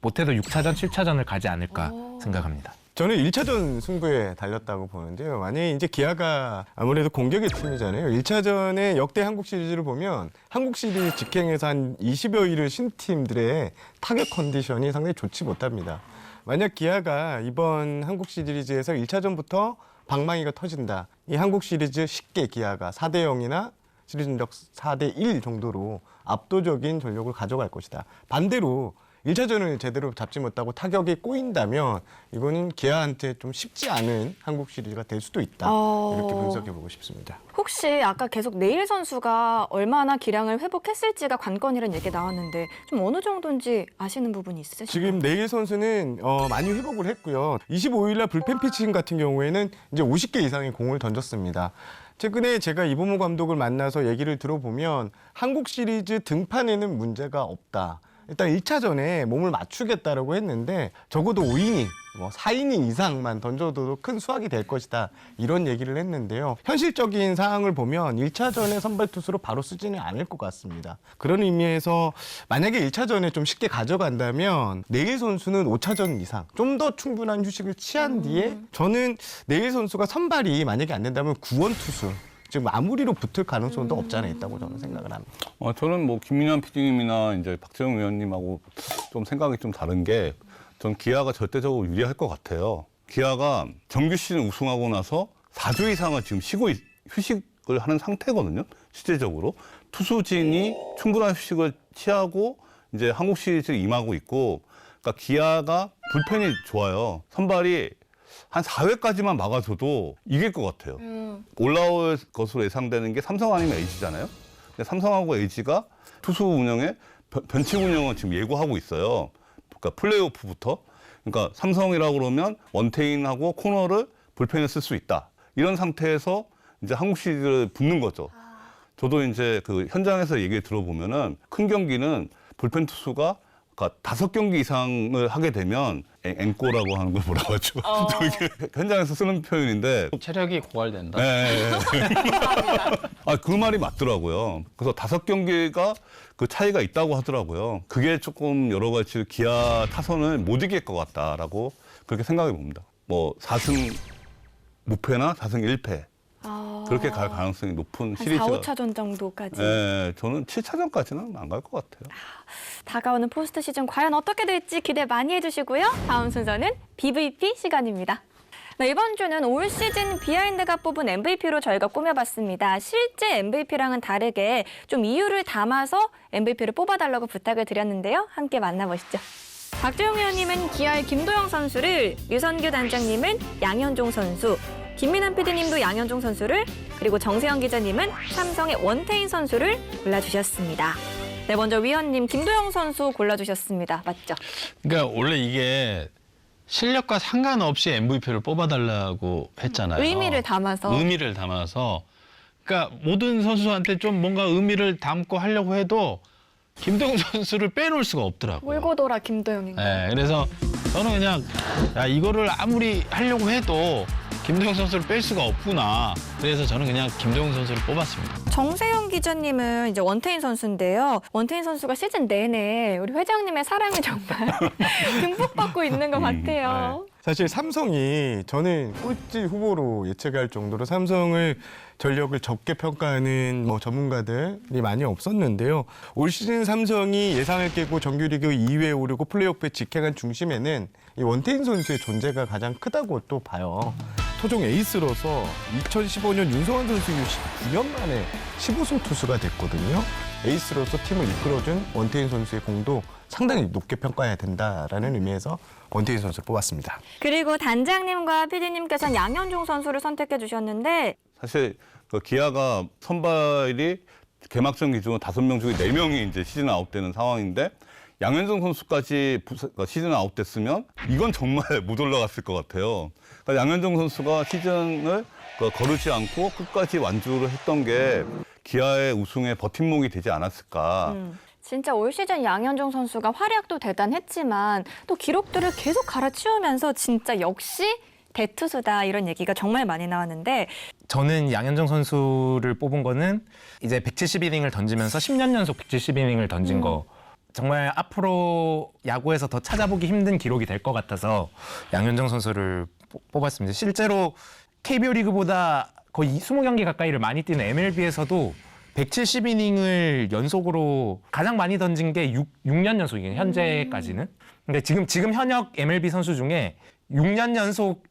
못해도 6차전, 7차전을 가지 않을까 생각합니다.
저는 1차전 승부에 달렸다고 보는데요. 만약에 이제 기아가 아무래도 공격의 팀이잖아요. 1차전에 역대 한국 시리즈를 보면 한국 시리즈 직행에서 한 20여일을 쉰 팀들의 타격 컨디션이 상당히 좋지 못합니다. 만약 기아가 이번 한국 시리즈에서 1차전부터 방망이가 터진다. 이 한국 시리즈 쉽게 기아가 4대 0이나 시리즈력 4대 1 정도로 압도적인 전력을 가져갈 것이다. 반대로 1차전을 제대로 잡지 못하고 타격이 꼬인다면 이거는 기아한테 좀 쉽지 않은 한국 시리즈가 될 수도 있다. 이렇게 분석해보고 싶습니다.
혹시 아까 계속 내일 선수가 얼마나 기량을 회복했을지가 관건이라는 얘기 나왔는데 좀 어느 정도인지 아시는 부분이 있으세요?
지금 내일 선수는 많이 회복을 했고요. 25일 날 불펜 피칭 같은 경우에는 이제 50개 이상의 공을 던졌습니다. 최근에 제가 이범호 감독을 만나서 얘기를 들어보면 한국 시리즈 등판에는 문제가 없다. 일단 1차전에 몸을 맞추겠다라고 했는데 적어도 5이닝, 4이닝 이상만 던져도 큰 수확이 될 것이다. 이런 얘기를 했는데요. 현실적인 상황을 보면 1차전에 선발 투수로 바로 쓰지는 않을 것 같습니다. 그런 의미에서 만약에 1차전에 좀 쉽게 가져간다면 내일 선수는 5차전 이상 좀 더 충분한 휴식을 취한 뒤에 저는 내일 선수가 선발이 만약에 안 된다면 구원 투수 지금 마무리로 붙을 가능성도 없지 않아 있다고 저는 생각을 합니다.
저는 뭐 김민환 PD님이나 이제 박재영 위원님하고 좀 생각이 좀 다른 게 전 기아가 절대적으로 유리할 것 같아요. 기아가 정규 시즌 우승하고 나서 4주 이상을 지금 휴식을 하는 상태거든요. 실제적으로 투수진이 충분한 휴식을 취하고 이제 한국 시리즈에 임하고 있고, 그러니까 기아가 불펜이 좋아요. 선발이 한 4회까지만 막아줘도 이길 것 같아요. 올라올 것으로 예상되는 게 삼성 아니면 LG잖아요. 근데 삼성하고 LG가 투수 운영에 변칙 운영을 지금 예고하고 있어요. 그러니까 플레이오프부터. 그러니까 삼성이라고 그러면 원태인하고 코너를 불펜에 쓸 수 있다. 이런 상태에서 이제 한국 시리즈를 붙는 거죠. 저도 이제 그 현장에서 얘기를 들어보면은 큰 경기는 불펜 투수가 그러니까 5경기 이상을 하게 되면 앵꼬라고 하는 걸 뭐라고 하죠? 현장에서 쓰는 표현인데
체력이 고갈된다.
네. 그 말이 맞더라고요. 그래서 5경기가 그 차이가 있다고 하더라고요. 그게 조금 여러 가지 기아 타선을 못 이길 것 같다라고 그렇게 생각해 봅니다. 뭐 4승 무패나 4승 1패 그렇게 갈 가능성이 높은
한
시리즈가.
4, 5차전 정도까지.
네, 저는 7차전까지는 안 갈 것 같아요.
다가오는 포스트 시즌 과연 어떻게 될지 기대 많이 해주시고요. 다음 순서는 BVP 시간입니다. 네, 이번 주는 올 시즌 비하인드가 뽑은 MVP로 저희가 꾸며봤습니다. 실제 MVP랑은 다르게 좀 이유를 담아서 MVP를 뽑아달라고 부탁을 드렸는데요. 함께 만나보시죠. 박재용 의원님은 기아의 김도영 선수를, 유선규 단장님은 양현종 선수, 김민환 PD님도 양현종 선수를, 그리고 정세영 기자님은 삼성의 원태인 선수를 골라주셨습니다. 네, 먼저 위원님 김도영 선수 골라주셨습니다. 맞죠?
그러니까 원래 이게 실력과 상관없이 MVP를 뽑아달라고 했잖아요.
의미를 담아서. 그러니까 모든 선수한테 좀 뭔가 의미를 담고 하려고 해도 김도영 선수를 빼놓을 수가 없더라고요. 몰고 돌아 김도영인가.
네, 그래서 저는 그냥 이거를 아무리 하려고 해도 김도영 선수를 뺄 수가 없구나. 그래서 저는 그냥 김도영 선수를 뽑았습니다.
정세영 기자님은 이제 원태인 선수인데요. 원태인 선수가 시즌 내내 우리 회장님의 사랑을 정말 듬뿍 받고 있는 것 같아요.
사실 삼성이 저는 꼴찌 후보로 예측할 정도로 삼성을 전력을 적게 평가하는 뭐 전문가들이 많이 없었는데요. 올 시즌 삼성이 예상을 깨고 정규리그 2위에 오르고 플레이오프에 직행한 중심에는 이 원태인 선수의 존재가 가장 크다고 또 봐요. 토종 에이스로서 2015년 윤성환 선수 이후 9년 만에 15승 투수가 됐거든요. 에이스로서 팀을 이끌어준 원태인 선수의 공도 상당히 높게 평가해야 된다라는 의미에서 원태인 선수를 뽑았습니다.
그리고 단장님과 PD님께서는 양현종 선수를 선택해 주셨는데
사실 그 기아가 선발이 개막전 기준으로 5명 중에 4명이 이제 시즌 아웃되는 상황인데 양현종 선수까지 시즌 아웃됐으면 이건 정말 못 올라갔을 것 같아요. 그러니까 양현종 선수가 시즌을 거르지 않고 끝까지 완주를 했던 게 기아의 우승의 버팀목이 되지 않았을까.
진짜 올 시즌 양현종 선수가 활약도 대단했지만 또 기록들을 계속 갈아치우면서 진짜 역시 대투수다 이런 얘기가 정말 많이 나왔는데
저는 양현종 선수를 뽑은 거는 이제 170이닝을 던지면서 10년 연속 170이닝을 던진 거 정말 앞으로 야구에서 더 찾아보기 힘든 기록이 될 것 같아서 양현종 선수를 뽑았습니다. 실제로 KBO 리그보다 거의 20경기 가까이를 많이 뛰는 MLB에서도 170이닝을 연속으로 가장 많이 던진 게 6년 연속이에요. 현재까지는. 근데 지금 현역 MLB 선수 중에 6년 연속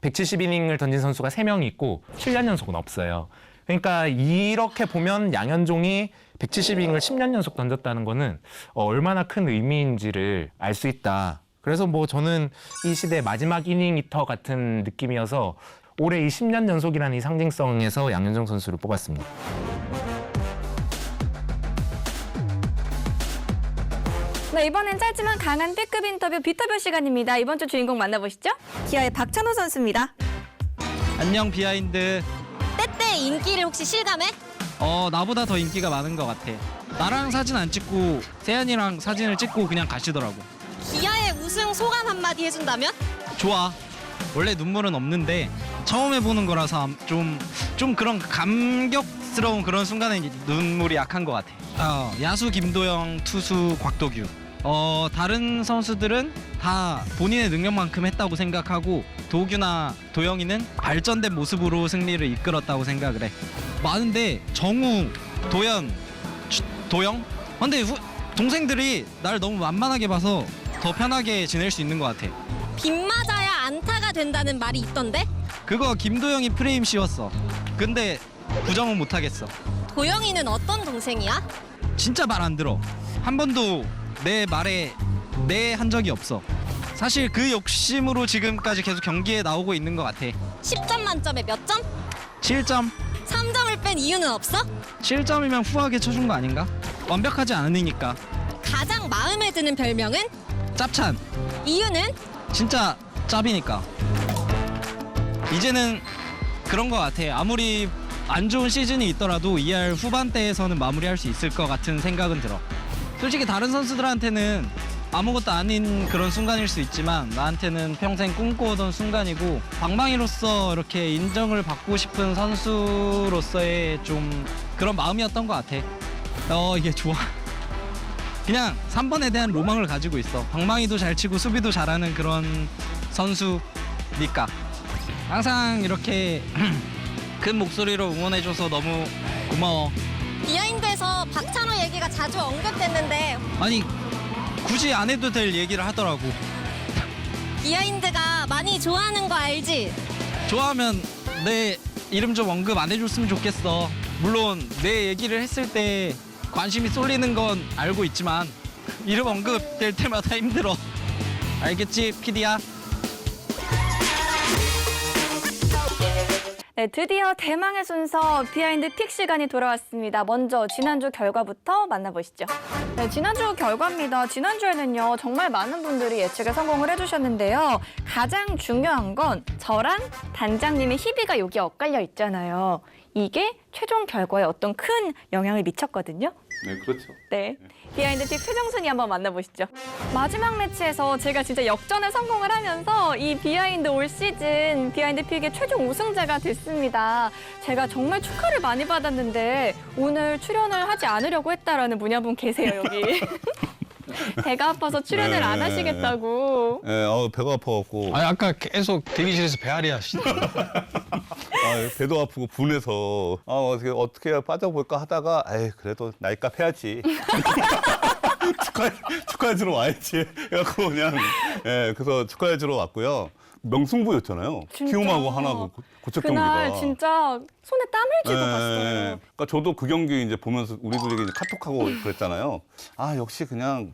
170이닝을 던진 선수가 3명이 있고 7년 연속은 없어요. 그러니까 이렇게 보면 양현종이 170이닝을 10년 연속 던졌다는 거는 얼마나 큰 의미인지를 알 수 있다. 그래서 뭐 저는 이 시대의 마지막 이닝 히터 같은 느낌이어서 올해 이 10년 연속이라는 이 상징성에서 양현종 선수를 뽑았습니다.
네, 이번엔 짧지만 강한 B급 인터뷰 비터뷰 시간입니다. 이번 주 주인공 만나보시죠. 기아의 박찬호 선수입니다.
안녕 비하인드.
때때 인기를 혹시 실감해?
나보다 더 인기가 많은 것 같아. 나랑 사진 안 찍고 세연이랑 사진을 찍고 그냥 가시더라고.
기아의 우승 소감 한마디 해준다면?
좋아. 원래 눈물은 없는데 처음 해보는 거라서 좀 그런 감격스러운 그런 순간에 눈물이 약한 것 같아. 야수 김도영, 투수 곽도규. 다른 선수들은 다 본인의 능력만큼 했다고 생각하고 도규나 도영이는 발전된 모습으로 승리를 이끌었다고 생각을 해. 많은데 정우, 도연, 도영? 근데 동생들이 날 너무 만만하게 봐서 더 편하게 지낼 수 있는 것 같아.
빗 맞아야 안타가 된다는 말이 있던데?
그거 김도영이 프레임 씌웠어. 근데 부정은 못하겠어.
도영이는 어떤 동생이야?
진짜 말 안 들어. 한 번도 내 말에 네 한 적이 없어. 사실 그 욕심으로 지금까지 계속 경기에 나오고 있는 것 같아.
10점 만점에 몇 점?
7점?
3점을 뺀 이유는 없어?
7점이면 후하게 쳐준 거 아닌가? 완벽하지 않으니까.
가장 마음에 드는 별명은?
짭찬.
이유는?
진짜 짭이니까. 이제는 그런 것 같아. 아무리 안 좋은 시즌이 있더라도 2할 후반대에서는 마무리할 수 있을 것 같은 생각은 들어. 솔직히 다른 선수들한테는 아무것도 아닌 그런 순간일 수 있지만 나한테는 평생 꿈꿔오던 순간이고 방망이로서 이렇게 인정을 받고 싶은 선수로서의 좀 그런 마음이었던 것 같아. 이게 좋아. 그냥 3번에 대한 로망을 가지고 있어. 방망이도 잘 치고 수비도 잘하는 그런 선수니까. 항상 이렇게 큰 목소리로 응원해줘서 너무 고마워.
비하인드에서 박찬호 얘기가 자주 언급됐는데
아니 굳이 안 해도 될 얘기를 하더라고.
비하인드가 많이 좋아하는 거 알지?
좋아하면 내 이름 좀 언급 안 해줬으면 좋겠어. 물론 내 얘기를 했을 때 관심이 쏠리는 건 알고 있지만 이름 언급될 때마다 힘들어. 알겠지, PD야?
네, 드디어 대망의 순서 비하인드 픽 시간이 돌아왔습니다. 먼저 지난주 결과부터 만나보시죠. 네, 지난주 결과입니다. 지난주에는요 정말 많은 분들이 예측에 성공을 해주셨는데요. 가장 중요한 건 저랑 단장님의 희비가 여기 엇갈려 있잖아요. 이게 최종 결과에 어떤 큰 영향을 미쳤거든요.
네, 그렇죠.
네. 비하인드 픽 최종 순위 한번 만나보시죠. 마지막 매치에서 제가 진짜 역전에 성공을 하면서 이 비하인드 올 시즌 비하인드 픽의 최종 우승자가 됐습니다. 제가 정말 축하를 많이 받았는데 오늘 출연을 하지 않으려고 했다라는 분이 한 분 계세요, 여기. 배가 아파서 출연을 안 하시겠다고.
네, 배가 아파갖고
아니 아까 계속 대기실에서 배앓이 하시더라고요.
배도 아프고 분해서 어떻게 빠져볼까 하다가 에이 그래도 나이값 해야지. 축하해주러 와야지. 그래갖고 그냥 그래서 축하해주러 왔고요. 명승부였잖아요.
진짜.
키움하고 하나고 고척
그날
경기가.
진짜 손에 땀 흘리고 봤어요.
그러니까 저도 그 경기 이제 보면서 우리들에게 이제 카톡하고 그랬잖아요. 역시 그냥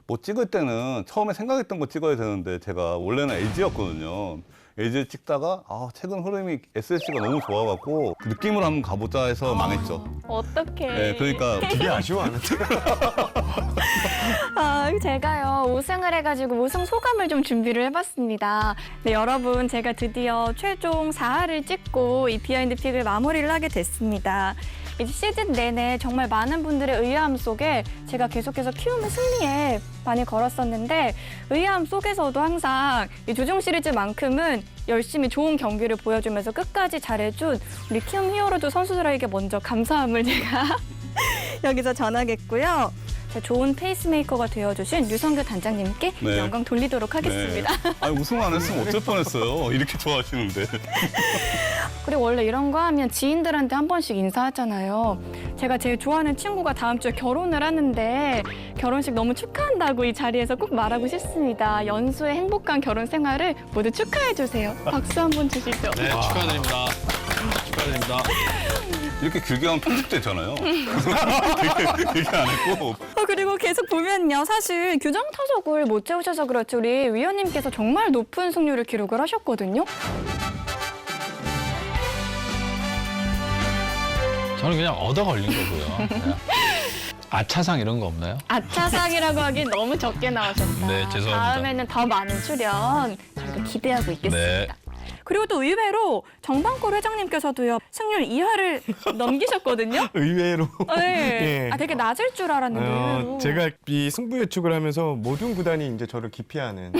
뭐 찍을 때는 처음에 생각했던 거 찍어야 되는데 제가 원래는 LG였거든요. LG를 찍다가 최근 흐름이 SSC가 너무 좋아갖고 그 느낌으로 한번 가보자 해서 망했죠.
어떡해.
네, 그러니까
되게 아쉬워하는.
제가요 우승을 해가지고 우승 소감을 좀 준비를 해봤습니다. 네, 여러분 제가 드디어 최종 4화를 찍고 이 비하인드 픽을 마무리를 하게 됐습니다. 이제 시즌 내내 정말 많은 분들의 의아함 속에 제가 계속해서 키움의 승리에 많이 걸었었는데 의아함 속에서도 항상 이 조종 시리즈만큼은 열심히 좋은 경기를 보여주면서 끝까지 잘해준 우리 키움 히어로즈 선수들에게 먼저 감사함을 제가 여기서 전하겠고요. 좋은 페이스메이커가 되어주신 류성규 단장님께
네.
영광 돌리도록 하겠습니다.
우승 안 했으면 어쩔 뻔했어요. 이렇게 좋아하시는데.
그리고 원래 이런 거 하면 지인들한테 한 번씩 인사하잖아요. 제가 제일 좋아하는 친구가 다음 주에 결혼을 하는데 결혼식 너무 축하한다고 이 자리에서 꼭 말하고 싶습니다. 연수의 행복한 결혼 생활을 모두 축하해 주세요. 박수 한번 주시죠.
네, 축하드립니다. 축하드립니다.
이렇게 길게 하면 편집되잖아요. 길게 안 했고.
그리고 계속 보면요. 사실 규정 타석을 못 채우셔서 그렇지 우리 위원님께서 정말 높은 승률을 기록을 하셨거든요.
저는 그냥 얻어 걸린 거고요. 네. 아차상 이런 거 없나요?
아차상이라고 하긴 너무 적게 나오셨다.
네, 죄송합니다.
다음에는 더 많은 출연 저희가 기대하고 있겠습니다.
네.
그리고 또 의외로 정방골 회장님께서도요. 승률 2화를 넘기셨거든요.
의외로.
네.
예.
되게 낮을 줄 알았는데 의외로.
제가 이 승부 예측을 하면서 모든 구단이 이제 저를 기피하는.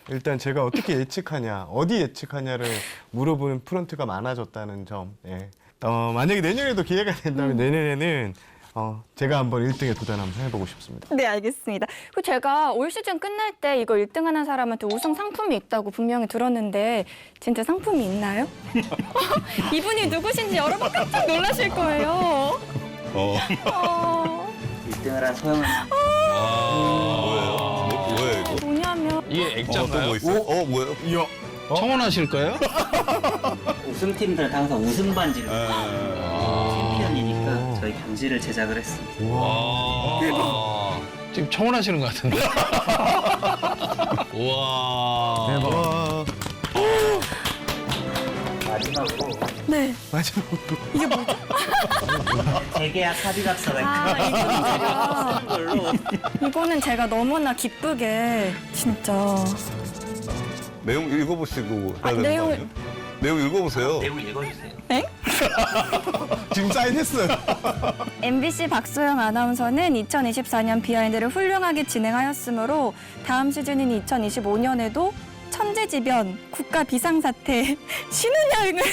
일단 제가 어떻게 예측하냐, 어디 예측하냐를 물어보는 프런트가 많아졌다는 점. 예. 만약에 내년에도 기회가 된다면 내년에는 제가 한번 1등에 도전 한번 해보고 싶습니다.
네, 알겠습니다. 그리고 제가 올 시즌 끝날 때 이거 1등하는 사람한테 우승 상품이 있다고 분명히 들었는데 진짜 상품이 있나요? 이분이 누구신지 여러분 깜짝 놀라실 거예요.
1등을 한 소영은
뭐예요 이거?
뭐냐면
이게
또
액자인가요?
뭐 있어요? 뭐예요?
이야.
청혼하실 거예요?
우승팀들은 항상 우승 반지를 챔피언이니까 저희 반지를 제작을 했습니다.
와. 지금 청혼하시는 것 같은데? 우와.
대박.
마지막으로
네.
마지막으로.
재계약 합의각서가
이거는
있는 걸로
이거는 제가 너무나 기쁘게 진짜
내용 읽어보시고 해야 되는
내용을-
거 아니에요? 내용 읽어보세요.
내용 읽어주세요.
지금 사인했어요.
MBC 박소영 아나운서는 2024년 비하인드를 훌륭하게 진행하였으므로 다음 시즌인 2025년에도 천재지변, 국가 비상사태, 신혼여행을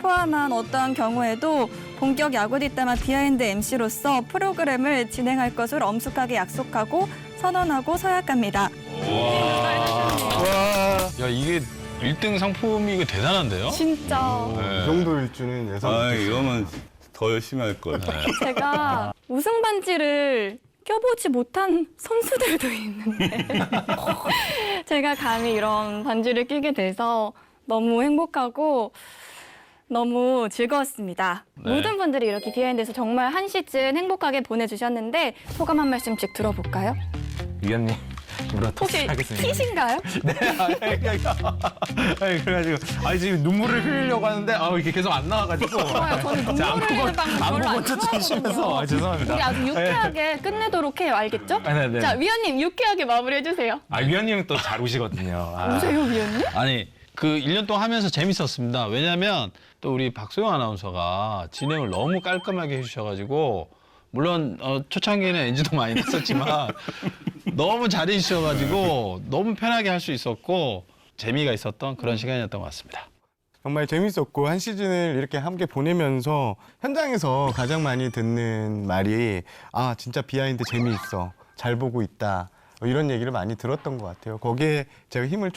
포함한 어떠한 경우에도 본격 야구 뒷담화 비하인드 MC로서 프로그램을 진행할 것을 엄숙하게 약속하고 선언하고 서약합니다.
야, 이게 1등 상품이 이거 대단한데요?
진짜
이 정도일 줄은 예상 못했어요.
이러면 더 열심히 할 걸.
제가 우승 반지를 껴보지 못한 선수들도 있는데 제가 감히 이런 반지를 끼게 돼서 너무 행복하고 너무 즐거웠습니다.
네.
모든 분들이 이렇게 비하인드에서 정말 한 시즌 행복하게 보내주셨는데 소감 한 말씀씩 들어볼까요?
위원님 물어보도록
혹시
하겠습니다.
티신가요?
그래가지고 지금 눈물을 흘리려고 하는데 이게 계속 안 나와가지고
좋아요. 저는 눈물을 흘리는 방법 별로 안 좋아하거든요.
죄송합니다.
우리 아주 유쾌하게 끝내도록 해요. 알겠죠?
네.
자, 위원님 유쾌하게 마무리해주세요.
위원님은 또 잘 우시거든요.
보세요, 위원님.
아니, 그 1년 동안 하면서 재밌었습니다. 왜냐하면 또 우리 박소영 아나운서가 진행을 너무 깔끔하게 해주셔가지고 물론 초창기에는 NG도 많이 났었지만 너무 잘해주셔가지고 너무 편하게 할 수 있었고 재미가 있었던 그런 시간이었던 것 같습니다.
정말 재밌었고 한 시즌을 이렇게 함께 보내면서 현장에서 가장 많이 듣는 말이 아 진짜 비하인드 재미있어 잘 보고 있다 이런 얘기를 많이 들었던 것 같아요. 거기에 제가 힘을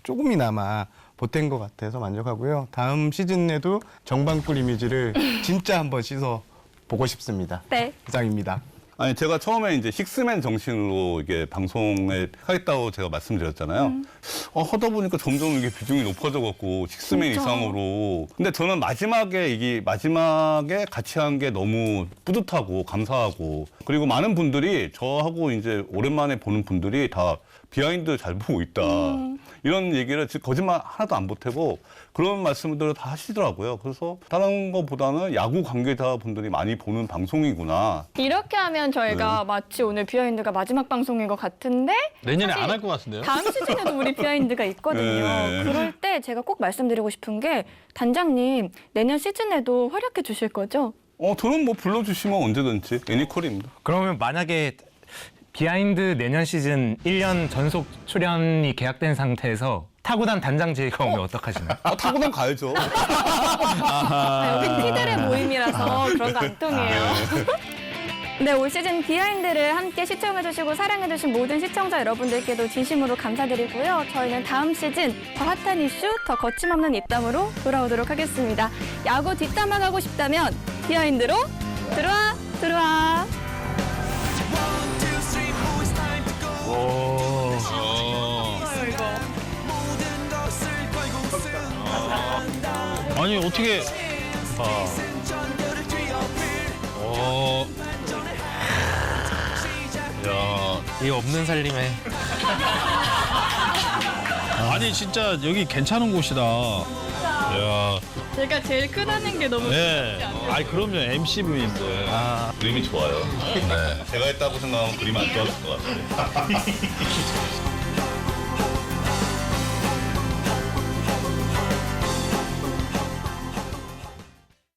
조금이나마 보탠 것 같아서 만족하고요. 다음 시즌에도 정방꿀 이미지를 진짜 한번 씻어 보고 싶습니다.
네.
이상입니다.
아니 제가 처음에 이제 식스맨 정신으로 이게 방송을 하겠다고 제가 말씀드렸잖아요. 하다 보니까 점점 이게 비중이 높아져갖고 식스맨
진짜.
이상으로. 근데 저는 마지막에 같이 한 게 너무 뿌듯하고 감사하고 그리고 많은 분들이 저하고 이제 오랜만에 보는 분들이 다 비하인드 잘 보고 있다. 이런 얘기를 거짓말 하나도 안 보태고 그런 말씀들을 다 하시더라고요. 그래서 다른 것보다는 야구 관계자분들이 많이 보는 방송이구나.
이렇게 하면 저희가 마치 오늘 비하인드가 마지막 방송인 것 같은데
내년에
사실
안 할 것 같은데요?
다음 시즌에도 우리 비하인드가 있거든요.
네.
그럴 때 제가 꼭 말씀드리고 싶은 게 단장님 내년 시즌에도 활약해 주실 거죠?
저는 뭐 불러주시면 언제든지 애니콜입니다.
그러면 만약에 비하인드 내년 시즌 1년 전속 출연이 계약된 상태에서 타구단 단장 제의가 오면 어떡하시나요?
타고난 가야죠.
여기 피들의 모임이라서 그런 거 안 통해요. 네, 올 시즌 비하인드를 함께 시청해주시고 사랑해주신 모든 시청자 여러분들께도 진심으로 감사드리고요. 저희는 다음 시즌 더 핫한 이슈, 더 거침없는 입담으로 돌아오도록 하겠습니다. 야구 뒷담화 가고 싶다면 비하인드로 들어와.
아니 어떻게 야,
이 없는 살림에
아니 진짜 여기 괜찮은 곳이다. 야,
제가 제일 크다는 게 너무
네. 아이 그럼요 MC분인데.
그림이 좋아요. 네. 제가 했다고 생각하면 그림 안 좋았을 것 같아요.